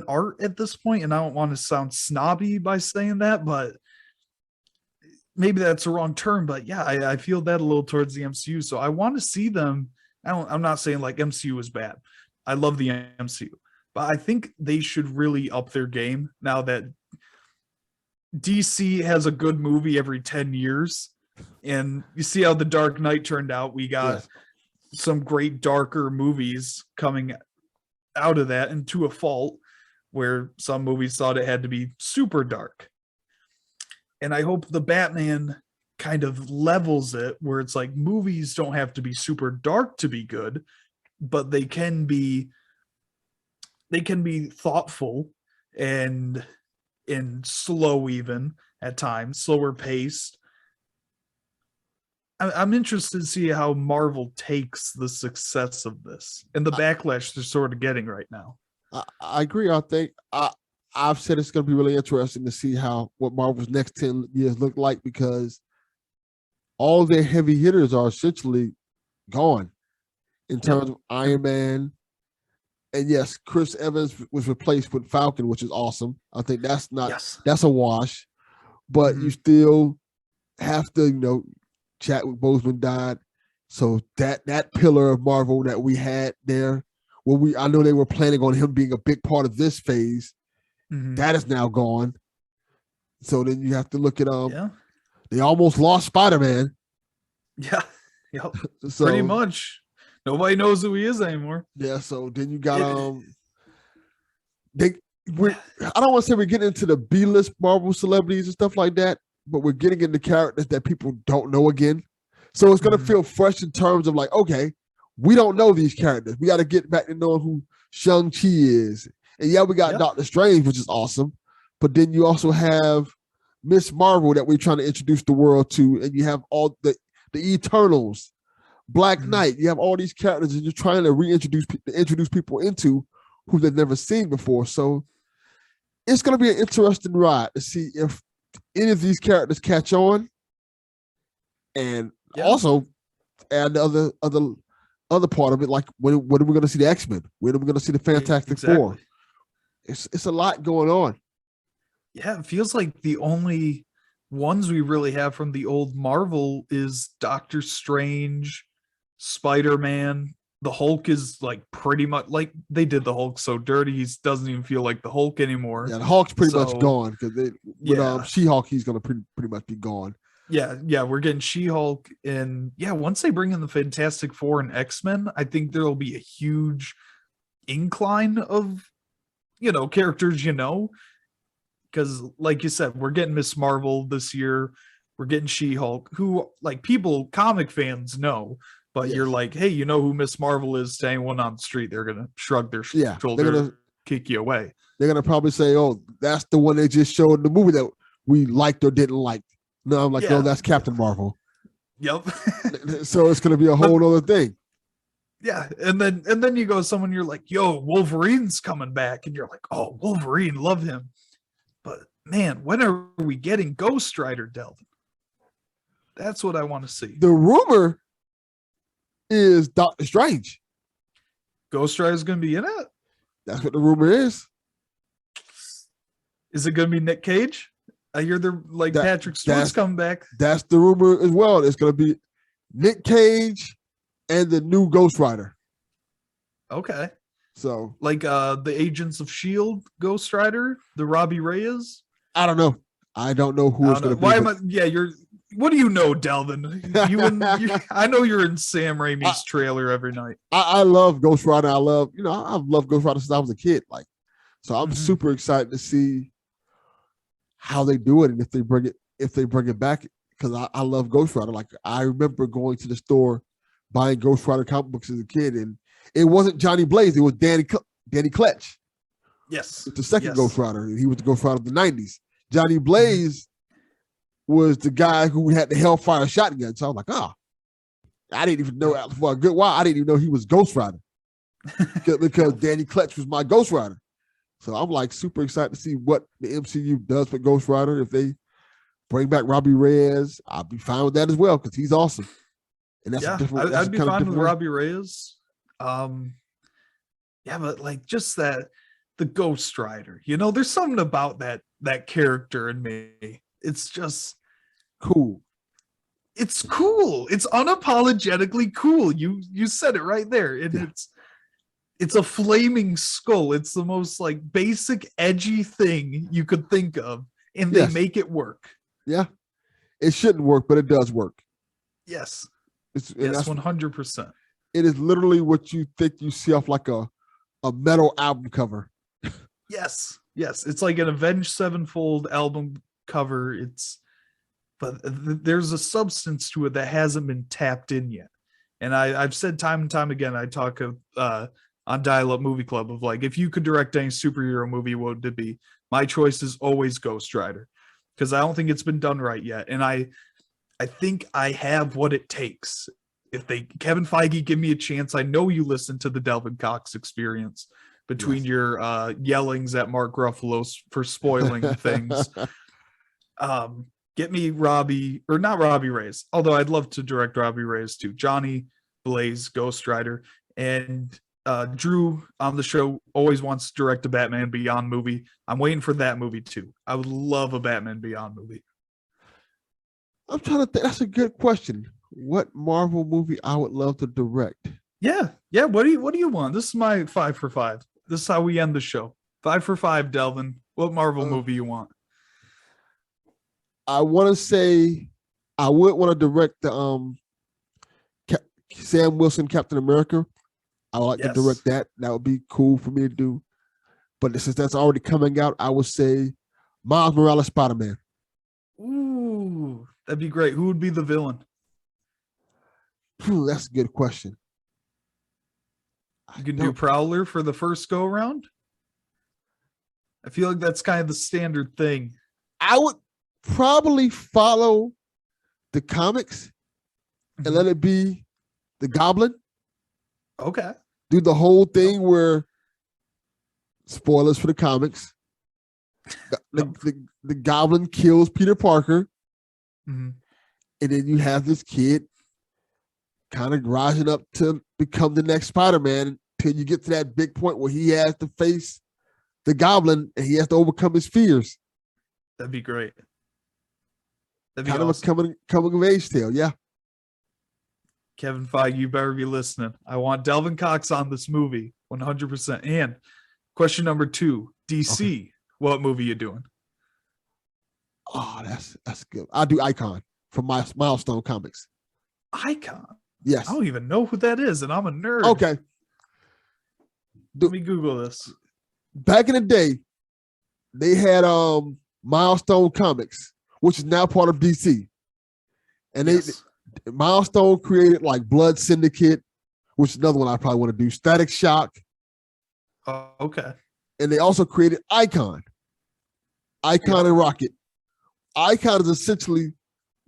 art at this point. And I don't want to sound snobby by saying that, but maybe that's the wrong term. But yeah, I feel that a little towards the MCU. So I want to see them. I'm not saying like MCU is bad. I love the MCU. But I think they should really up their game now that DC has a good movie every 10 years. And you see how The Dark Knight turned out. We got some great darker movies coming out of that, and to a fault, where some movies thought it had to be super dark. And I hope the Batman kind of levels it, where it's like movies don't have to be super dark to be good, but they can be thoughtful and slow, even at times, slower paced. I'm interested to see how Marvel takes the success of this and the backlash they're sort of getting right now. I agree. I think I've said it's going to be really interesting to see what Marvel's next 10 years look like, because all their heavy hitters are essentially gone in terms of Iron Man. And yes, Chris Evans was replaced with Falcon, which is awesome. I think that's a wash. But you still have to, Chadwick Boseman died. So that pillar of Marvel that we had there, I know they were planning on him being a big part of this phase. That is now gone. So then you have to look at they almost lost Spider-Man. Yeah. Yep. So, pretty much. Nobody knows who he is anymore. Yeah, so then you got I don't want to say we're getting into the B-list Marvel celebrities and stuff like that, but we're getting into characters that people don't know again. So it's gonna feel fresh in terms of like, okay, we don't know these characters. We got to get back to knowing who Shang-Chi is. And we got Doctor Strange, which is awesome. But then you also have Miss Marvel that we're trying to introduce the world to, and you have all the Eternals. Black Knight, you have all these characters and you're trying to introduce people into who they've never seen before. So it's going to be an interesting ride to see if any of these characters catch on, and also add the other part of it, like when are we going to see the X-Men? When are we going to see the Fantastic Four? It's a lot going on. Yeah, it feels like the only ones we really have from the old Marvel is Doctor Strange, Spider-Man. The Hulk is like pretty much like they did the Hulk so dirty he doesn't even feel like the Hulk anymore. Yeah, the Hulk's pretty much gone, because with She-Hulk he's gonna pretty much be gone. Yeah, we're getting She-Hulk, and once they bring in the Fantastic Four and X-Men, I think there'll be a huge incline of characters, because like you said, we're getting Miss Marvel this year, we're getting She-Hulk, who like comic fans know. But you're like, hey, you know who Miss Marvel is to anyone on the street? They're going to shrug their shoulder, kick you away. They're going to probably say, oh, that's the one they just showed in the movie that we liked or didn't like. No, I'm like, no, that's Captain Marvel. Yep. So it's going to be a whole other thing. Yeah. And then you go to someone, you're like, yo, Wolverine's coming back. And you're like, oh, Wolverine, love him. But man, when are we getting Ghost Rider, Delvin? That's what I want to see. The rumor is Doctor Strange. Ghost Rider's going to be in it? That's what the rumor is. Is it going to be Nick Cage? I hear they're like Patrick Stewart's coming back. That's the rumor as well. It's going to be Nick Cage and the new Ghost Rider. Okay. So like the Agents of S.H.I.E.L.D. Ghost Rider, the Robbie Reyes? I don't know. I don't know who it's going to be. Why am I? Yeah, what do you know, Delvin? I know you're in Sam Raimi's trailer every night. I love Ghost Rider. I've loved Ghost Rider since I was a kid. So I'm super excited to see how they do it and if they bring it back, because I love Ghost Rider. Like, I remember going to the store buying Ghost Rider comic books as a kid, and it wasn't Johnny Blaze, it was Danny Kletch. Yes. It's the second Ghost Rider. He was the Ghost Rider of the 90s. Johnny Blaze was the guy who had the Hellfire shotgun. So I was like, I didn't even know for a good while. I didn't even know he was Ghost Rider because Danny Kletch was my Ghost Rider. So I'm like super excited to see what the MCU does with Ghost Rider. If they bring back Robbie Reyes, I'll be fine with that as well because he's awesome. And that's I'd be fine with Robbie Reyes. But like just the Ghost Rider, there's something about that character in me. It's just cool. It's cool. It's unapologetically cool. You said it right there. And it's a flaming skull. It's the most like basic edgy thing you could think of, and they make it work. Yeah. It shouldn't work, but it does work. Yes. Yes, 100%. It is literally what you think you see off like a metal album cover. Yes. It's like an Avenged Sevenfold album cover. But there's a substance to it that hasn't been tapped in yet. And I've said time and time again, I talk on Dial Up Movie Club of like, if you could direct any superhero movie, what would it be? My choice is always Ghost Rider, because I don't think it's been done right yet. And I think I have what it takes. If Kevin Feige, give me a chance. I know you listen to the Delvin Cox Experience between your yellings at Mark Ruffalo for spoiling things. Get me not Robbie Reyes, although I'd love to direct Robbie Reyes too. Johnny Blaze, Ghost Rider, and Drew on the show always wants to direct a Batman Beyond movie. I'm waiting for that movie too. I would love a Batman Beyond movie. I'm trying to think. That's a good question. What Marvel movie I would love to direct? Yeah. What do you want? This is my 5 for 5. This is how we end the show. 5 for 5, Delvin. What Marvel movie you want? I want to say I would want to direct the Sam Wilson Captain America. I would like to direct that. That would be cool for me to do. But since that's already coming out, I would say Miles Morales Spider-Man. Ooh, that'd be great. Who would be the villain? That's a good question. You can do Prowler for the first go around. I feel like that's kind of the standard thing. I would probably follow the comics and let it be the Goblin. Okay. Do the whole thing where, spoilers for the comics, the Goblin kills Peter Parker, and then you have this kid kind of rising up to become the next Spider-Man until you get to that big point where he has to face the Goblin and he has to overcome his fears. That'd be great. That'd be kind awesome. of a coming of age tale, yeah. Kevin Feige, you better be listening. I want Delvin Cox on this movie, 100%. And question number 2, DC, what movie you doing? Oh, that's good. I'll do Icon from my Milestone Comics. Icon? Yes. I don't even know who that is, and I'm a nerd. Okay. Let me Google this. Back in the day, they had Milestone Comics, which is now part of DC. And Milestone created like Blood Syndicate, which is another one I probably want to do. Static Shock. Okay. And they also created Icon and Rocket. Icon is essentially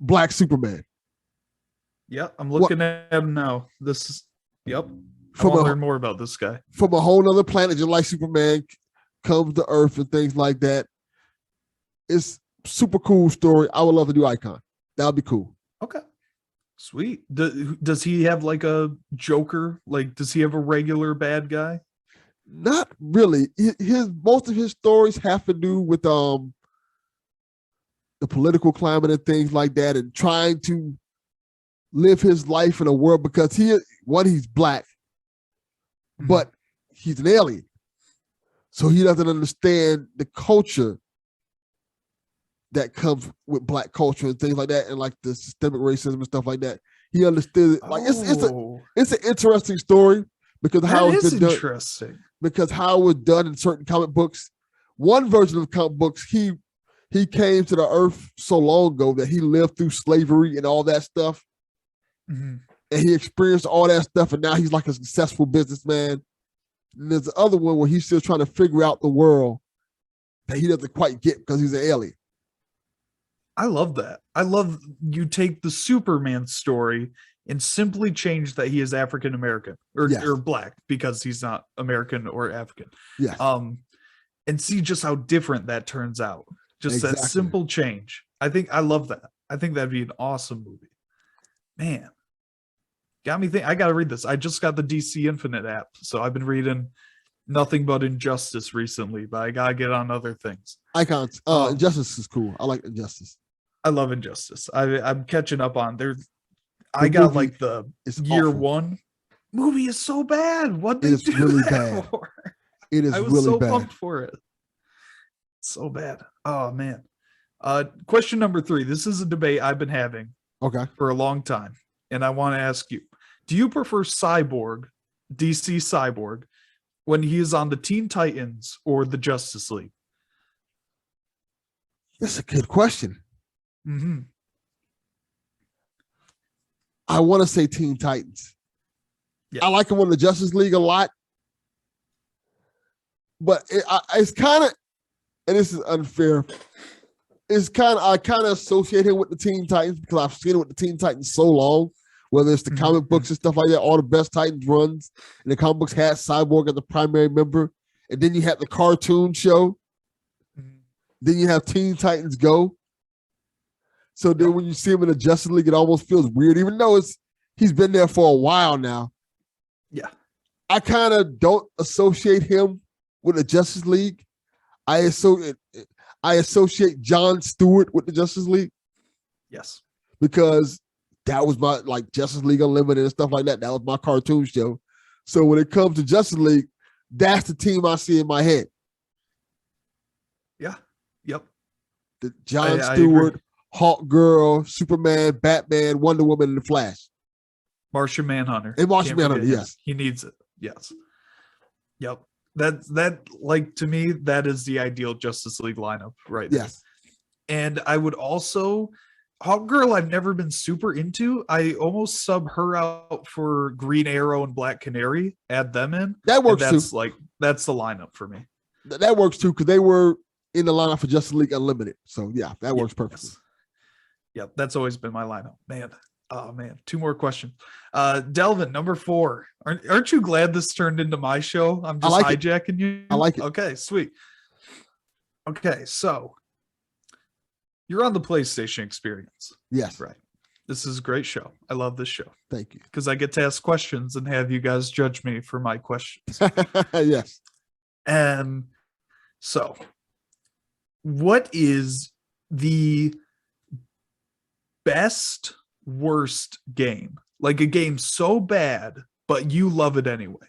Black Superman. Yep, I'm looking at him now. This is, I want to learn more about this guy. From a whole other planet, just like Superman comes to Earth and things like that. It's super cool story. I would love to do Icon. That would be cool. Okay. Sweet. Does he have like a Joker? Like, does he have a regular bad guy? Not really. His most of his stories have to do with the political climate and things like that, and trying to live his life in a world because he's black, but he's an alien, so he doesn't understand the culture that comes with black culture and things like that, and like the systemic racism and stuff like that. He understood it. Like it's an interesting story because how it's been done. Interesting. Because how it was done in certain comic books. One version of comic books, he came to the earth so long ago that he lived through slavery and all that stuff. And he experienced all that stuff, and now he's like a successful businessman. And there's the other one where he's still trying to figure out the world that he doesn't quite get because he's an alien. I love that. I love you take the Superman story and simply change that he is African American or black because he's not American or African. Yes. And see just how different that turns out. Just that simple change. I love that. I think that'd be an awesome movie. Man, got me thinking. I got to read this. I just got the DC Infinite app, so I've been reading nothing but Injustice recently, but I got to get on other things. Icons. Injustice is cool. I like Injustice. I love Injustice. I'm catching up on there. I got like the year awful. One movie is so bad. What they do really bad for? It is. I was really so pumped for it. So bad. Oh man. Question number 3. This is a debate I've been having for a long time, and I want to ask you: do you prefer Cyborg, DC Cyborg, when he is on the Teen Titans or the Justice League? That's a good question. I want to say Teen Titans. Yeah. I like him on the Justice League a lot, but it's kind of, and this is unfair. I kind of associate him with the Teen Titans because I've seen it with the Teen Titans so long. Whether it's the comic books and stuff like that, all the best Titans runs, and the comic books had Cyborg as the primary member, and then you had the cartoon show. Then you have Teen Titans Go. So then when you see him in the Justice League, it almost feels weird, even though he's been there for a while now. Yeah. I kind of don't associate him with the Justice League. I associate John Stewart with the Justice League. Yes. Because that was my, like, Justice League Unlimited and stuff like that. That was my cartoon show. So when it comes to Justice League, that's the team I see in my head. Yeah. Yep. The John Stewart, Hawk Girl, Superman, Batman, Wonder Woman, and the Flash. Martian Manhunter. And Martian Manhunter, yes. He needs it. Yes. Yep. That like, to me, that is the ideal Justice League lineup right there. Yes. And I would also, Hawk Girl I've never been super into. I almost sub her out for Green Arrow and Black Canary, add them in. That works too. That's the lineup for me. That works too, because they were in the lineup for Justice League Unlimited. So yeah, that works perfectly. Yes. Yep, that's always been my lineup. Man. Oh man, 2 more questions. Delvin, number 4. Aren't you glad this turned into my show? I'm just hijacking you. I like it. Okay, sweet. Okay, so you're on the PlayStation Experience. Yes. Right. This is a great show. I love this show. Thank you. Because I get to ask questions and have you guys judge me for my questions. Yes. And so, what is the best worst game? Like a game so bad, but you love it anyway.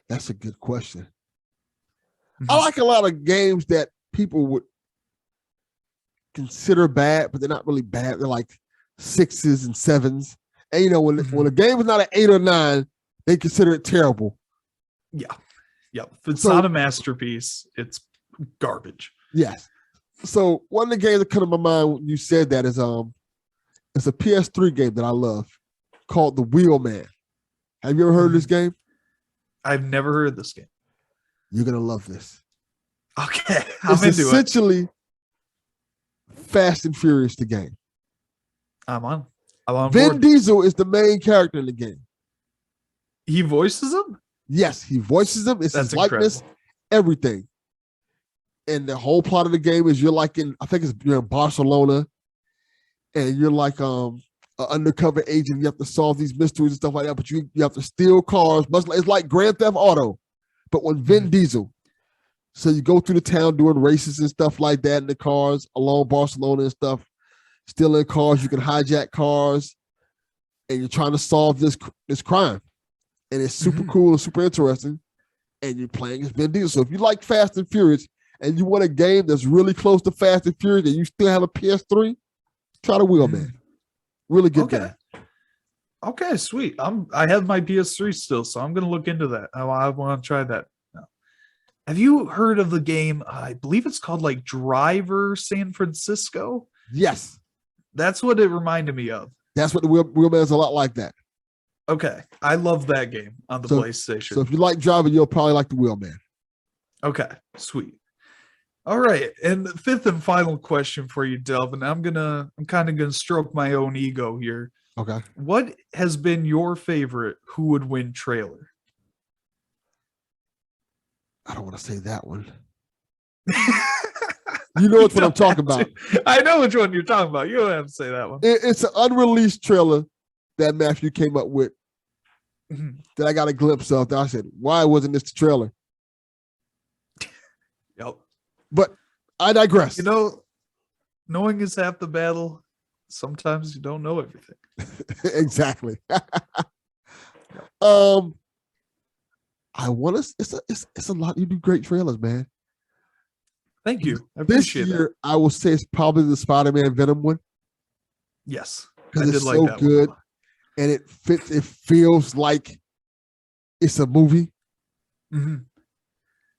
That's a good question. I like a lot of games that people would consider bad, but they're not really bad. They're like 6s and 7s. And you know, when a game is not an 8 or 9, they consider it terrible. Yeah. Yep. If it's not a masterpiece, it's garbage. Yes. So one of the games that come to my mind when you said that is it's a PS3 game that I love called The Wheelman. Have you ever heard of this game? I've never heard of this game. You're gonna love this. Okay, it's essentially Fast and Furious, the game. I'm on Vin board. Diesel is the main character in the game. He voices him? Yes, he voices him. It's his likeness, everything. And the whole plot of the game is you're in Barcelona, and you're like an undercover agent. You have to solve these mysteries and stuff like that. But you have to steal cars. It's like Grand Theft Auto, but with Vin Diesel. So you go through the town doing races and stuff like that in the cars along Barcelona and stuff. Stealing cars. You can hijack cars, and you're trying to solve this crime. And it's super cool and super interesting. And you're playing as Vin Diesel. So if you like Fast and Furious and you want a game that's really close to Fast and Furious and you still have a PS3, try the Wheelman. Really good game. Okay, sweet. I have my PS3 still, so I'm gonna look into that. I want to try that. Have you heard of the game? I believe it's called like Driver San Francisco. Yes, that's what it reminded me of. That's what the Wheelman's a lot like that. Okay, I love that game on the PlayStation. So if you like driving, you'll probably like the Wheelman. Okay, sweet. All right, and the fifth and final question for you, Delvin. I'm kind of gonna stroke my own ego here. Okay. What has been your favorite Who Would Win trailer? I don't want to say that one. You know what I'm talking about. I know which one you're talking about. You don't have to say that one. It's an unreleased trailer that Matthew came up with that I got a glimpse of. That I said, why wasn't this the trailer? Yep. But I digress. You know, knowing is half the battle. Sometimes you don't know everything. Exactly. I want to. It's a lot. You do great trailers, man. Thank you. I appreciate this year, that. I would say it's probably the Spider-Man Venom one. Yes, because it's like so that good, one. And it fits. It feels like it's a movie. And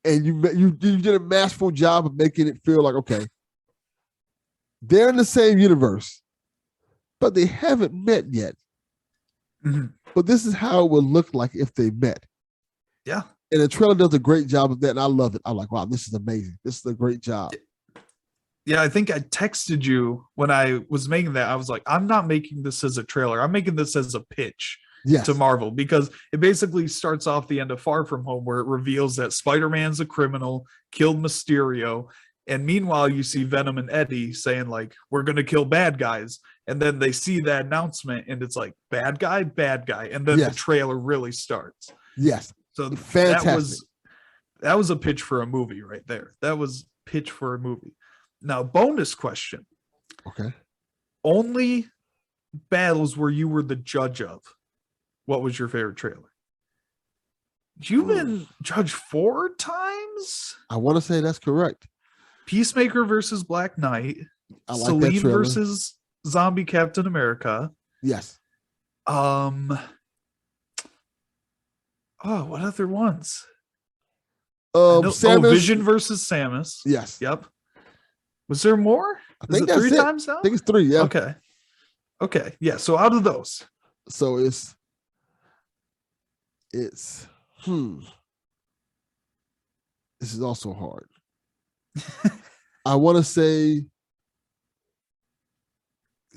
you did a masterful job of making it feel like, okay, they're in the same universe, but they haven't met yet. But this is how it would look like if they met. Yeah. And the trailer does a great job of that, and I love it. I'm like, wow, this is amazing. This is a great job. Yeah, I think I texted you when I was making that. I was like, I'm not making this as a trailer. I'm making this as a pitch to Marvel, because it basically starts off the end of Far From Home, where it reveals that Spider-Man's a criminal, killed Mysterio. And meanwhile, you see Venom and Eddie saying, like, we're going to kill bad guys. And then they see that announcement, and it's like, bad guy, bad guy. And then the trailer really starts. Yes. So fantastic. That was a pitch for a movie right there. That was pitch for a movie. Now, bonus question. Okay. Only battles where you were the judge of. What was your favorite trailer? You've been judged 4 times? I want to say that's correct. Peacemaker versus Black Knight. I like Celine that trailer. versus Zombie Captain America. Yes. Oh, what other ones? Samus. Vision versus Samus. Yes. Yep. Was there more? I think that's 3 it. times now? I think it's 3, yeah. Okay. Yeah, so out of those. So it's this is also hard. I want to say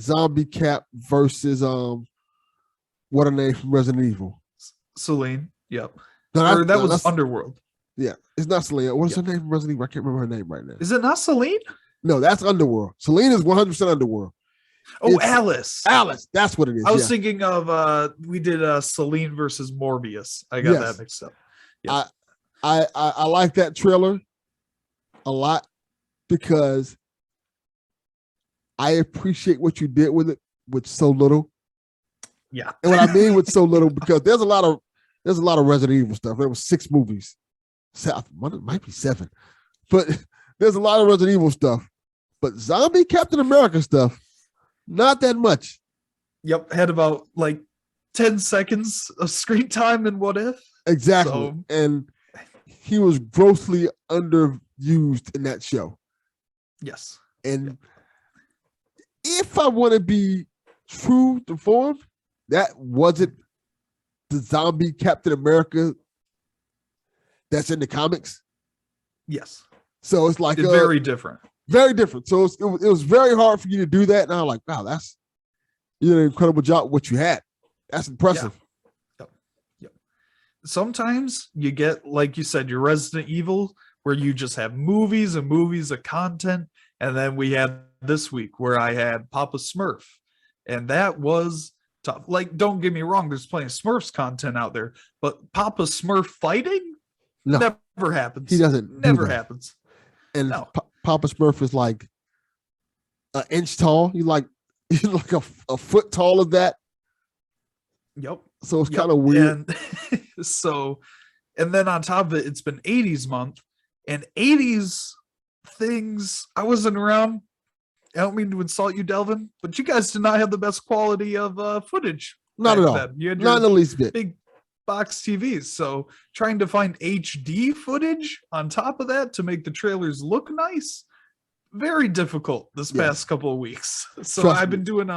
Zombie Cap versus what her name from Resident Evil? Celine. Yep. No, that was Underworld. Yeah, it's not Celine. What's her name from Resident Evil? I can't remember her name right now. Is it not Celine? No, that's Underworld. Celine is 100% Underworld. Oh, it's Alice. Alice, that's what it is. I was thinking of we did Celine versus Morbius. I got that mixed up. Yeah. I like that trailer a lot because I appreciate what you did with it with so little. Yeah. And what I mean with so little, because there's a lot of Resident Evil stuff. There was 6 movies. It might be 7. But there's a lot of Resident Evil stuff. But Zombie Captain America stuff, not that much. Yep. Had about like 10 seconds of screen time in What If. Exactly. So, and he was grossly underused in that show. Yes. And if I want to be true to form, that wasn't the Zombie Captain America that's in the comics. Yes. So it's like very different. Very different. So it was very hard for you to do that. And I'm like, wow, you did an incredible job with what you had. That's impressive. Yep. Sometimes you get, like you said, your Resident Evil, where you just have movies and movies of content. And then we had this week where I had Papa Smurf. and that was tough. Like, don't get me wrong, there's plenty of Smurfs content out there, but Papa Smurf fighting never happens. He doesn't. Never happens. And Papa Smurf is like an inch tall. He's like a foot tall of that. Yep. So it's kind of weird. And then on top of it, it's been 80s month, and 80s things. I wasn't around. I don't mean to insult you, Delvin, but you guys did not have the best quality of footage. Not at all. You had not in the least bit. Big box TVs. So trying to find HD footage on top of that to make the trailers look nice, very difficult this past couple of weeks. So I've been doing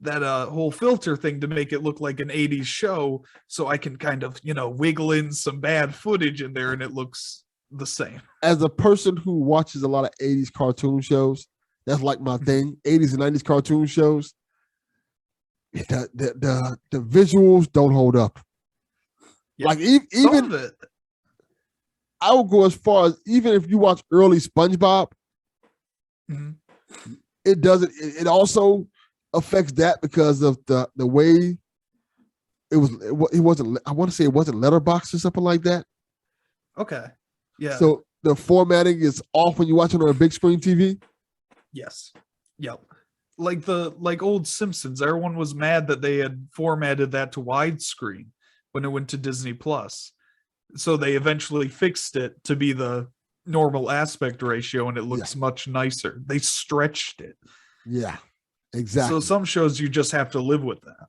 that whole filter thing to make it look like an 80s show, so I can kind of, wiggle in some bad footage in there and it looks the same. As a person who watches a lot of 80s cartoon shows, that's like my thing. 80s and 90s cartoon shows, the visuals don't hold up. Yep. Like even I would go as far as, even if you watch early SpongeBob, it doesn't. It also affects that because of the way it wasn't. I want to say it wasn't letterbox or something like that. Okay. Yeah. So the formatting is off when you watch it on a big screen TV. Yes. Yep. Like old Simpsons, everyone was mad that they had formatted that to widescreen when it went to Disney Plus. So they eventually fixed it to be the normal aspect ratio, and it looks much nicer. They stretched it. Yeah, exactly. So some shows you just have to live with that,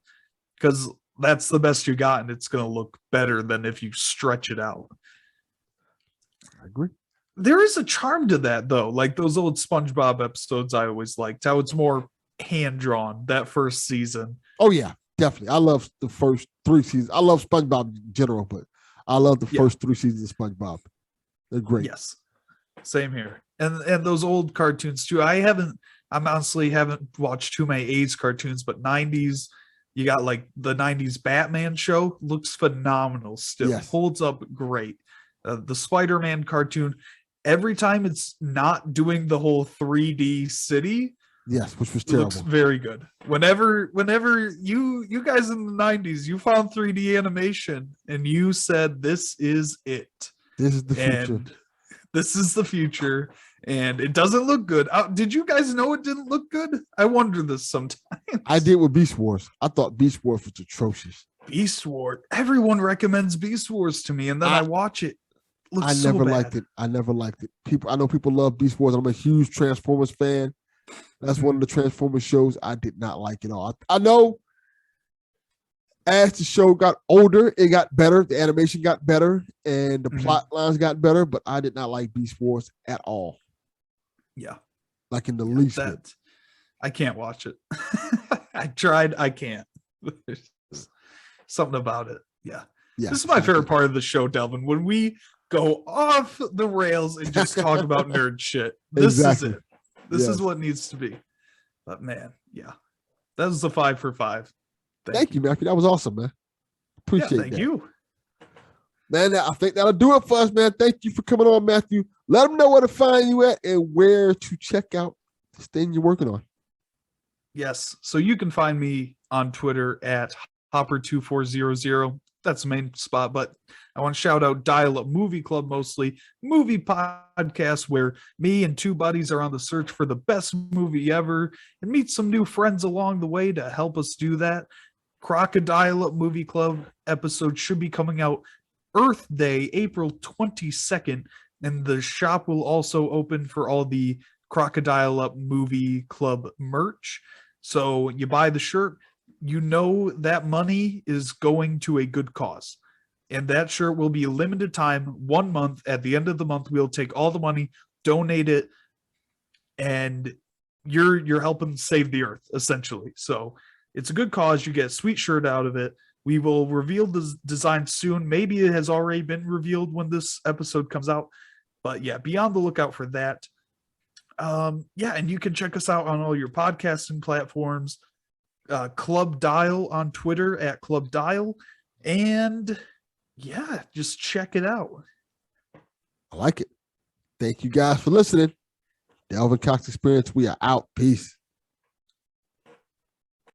because that's the best you got, and it's going to look better than if you stretch it out. I agree. There is a charm to that, though. Like those old SpongeBob episodes I always liked, how it's more hand-drawn, that first season. Oh, yeah, definitely. I love the first 3 seasons. I love SpongeBob in general, but I love the first 3 seasons of SpongeBob. They're great. Yes, same here. And those old cartoons, too. I honestly haven't watched too many 80s cartoons, but 90s, you got like the 90s Batman show, looks phenomenal still. Yes. Holds up great. The Spider-Man cartoon, every time it's not doing the whole 3D city, yes, which was terrible, looks very good. Whenever you guys in the 90s, you found 3D animation and you said, this is it. This is the future. This is the future, and it doesn't look good. Did you guys know it didn't look good? I wonder this sometimes. I did with Beast Wars. I thought Beast Wars was atrocious. Beast Wars. Everyone recommends Beast Wars to me, and then I watch it. I never liked it. I never liked it. I know people love Beast Wars. I'm a huge Transformers fan. That's one of the Transformers shows I did not like at all. I know as the show got older, it got better. The animation got better and the plot lines got better, but I did not like Beast Wars at all. Yeah. Like in the least bit. I can't watch it. I tried. I can't. There's something about it. Yeah. This is my favorite part of the show, Delvin. When we go off the rails and just talk about nerd shit. This is it. This is what needs to be. But man, that was the 5 for 5. Thank you, Matthew. That was awesome, man. Appreciate that. Thank you. Man, I think that'll do it for us, man. Thank you for coming on, Matthew. Let them know where to find you at and where to check out this thing you're working on. Yes. So you can find me on Twitter at Hopper2400. That's the main spot, but I want to shout out Dial Up Movie Club, mostly movie podcast where me and 2 buddies are on the search for the best movie ever and meet some new friends along the way to help us do that. Crocodile Up Movie Club episode should be coming out Earth Day, April 22nd, and the shop will also open for all the Crocodile Up Movie Club merch. So you buy the shirt, you know that money is going to a good cause. And that shirt will be a limited time, 1 month. At the end of the month, we'll take all the money, donate it, and you're helping save the earth, essentially. So it's a good cause. You get a sweet shirt out of it. We will reveal the design soon. Maybe it has already been revealed when this episode comes out. But yeah, be on the lookout for that. And you can check us out on all your podcasting platforms. Club Dial on Twitter at Club Dial. And just check it out. I like it. Thank you guys for listening. Delvin Cox Experience. We are out. Peace.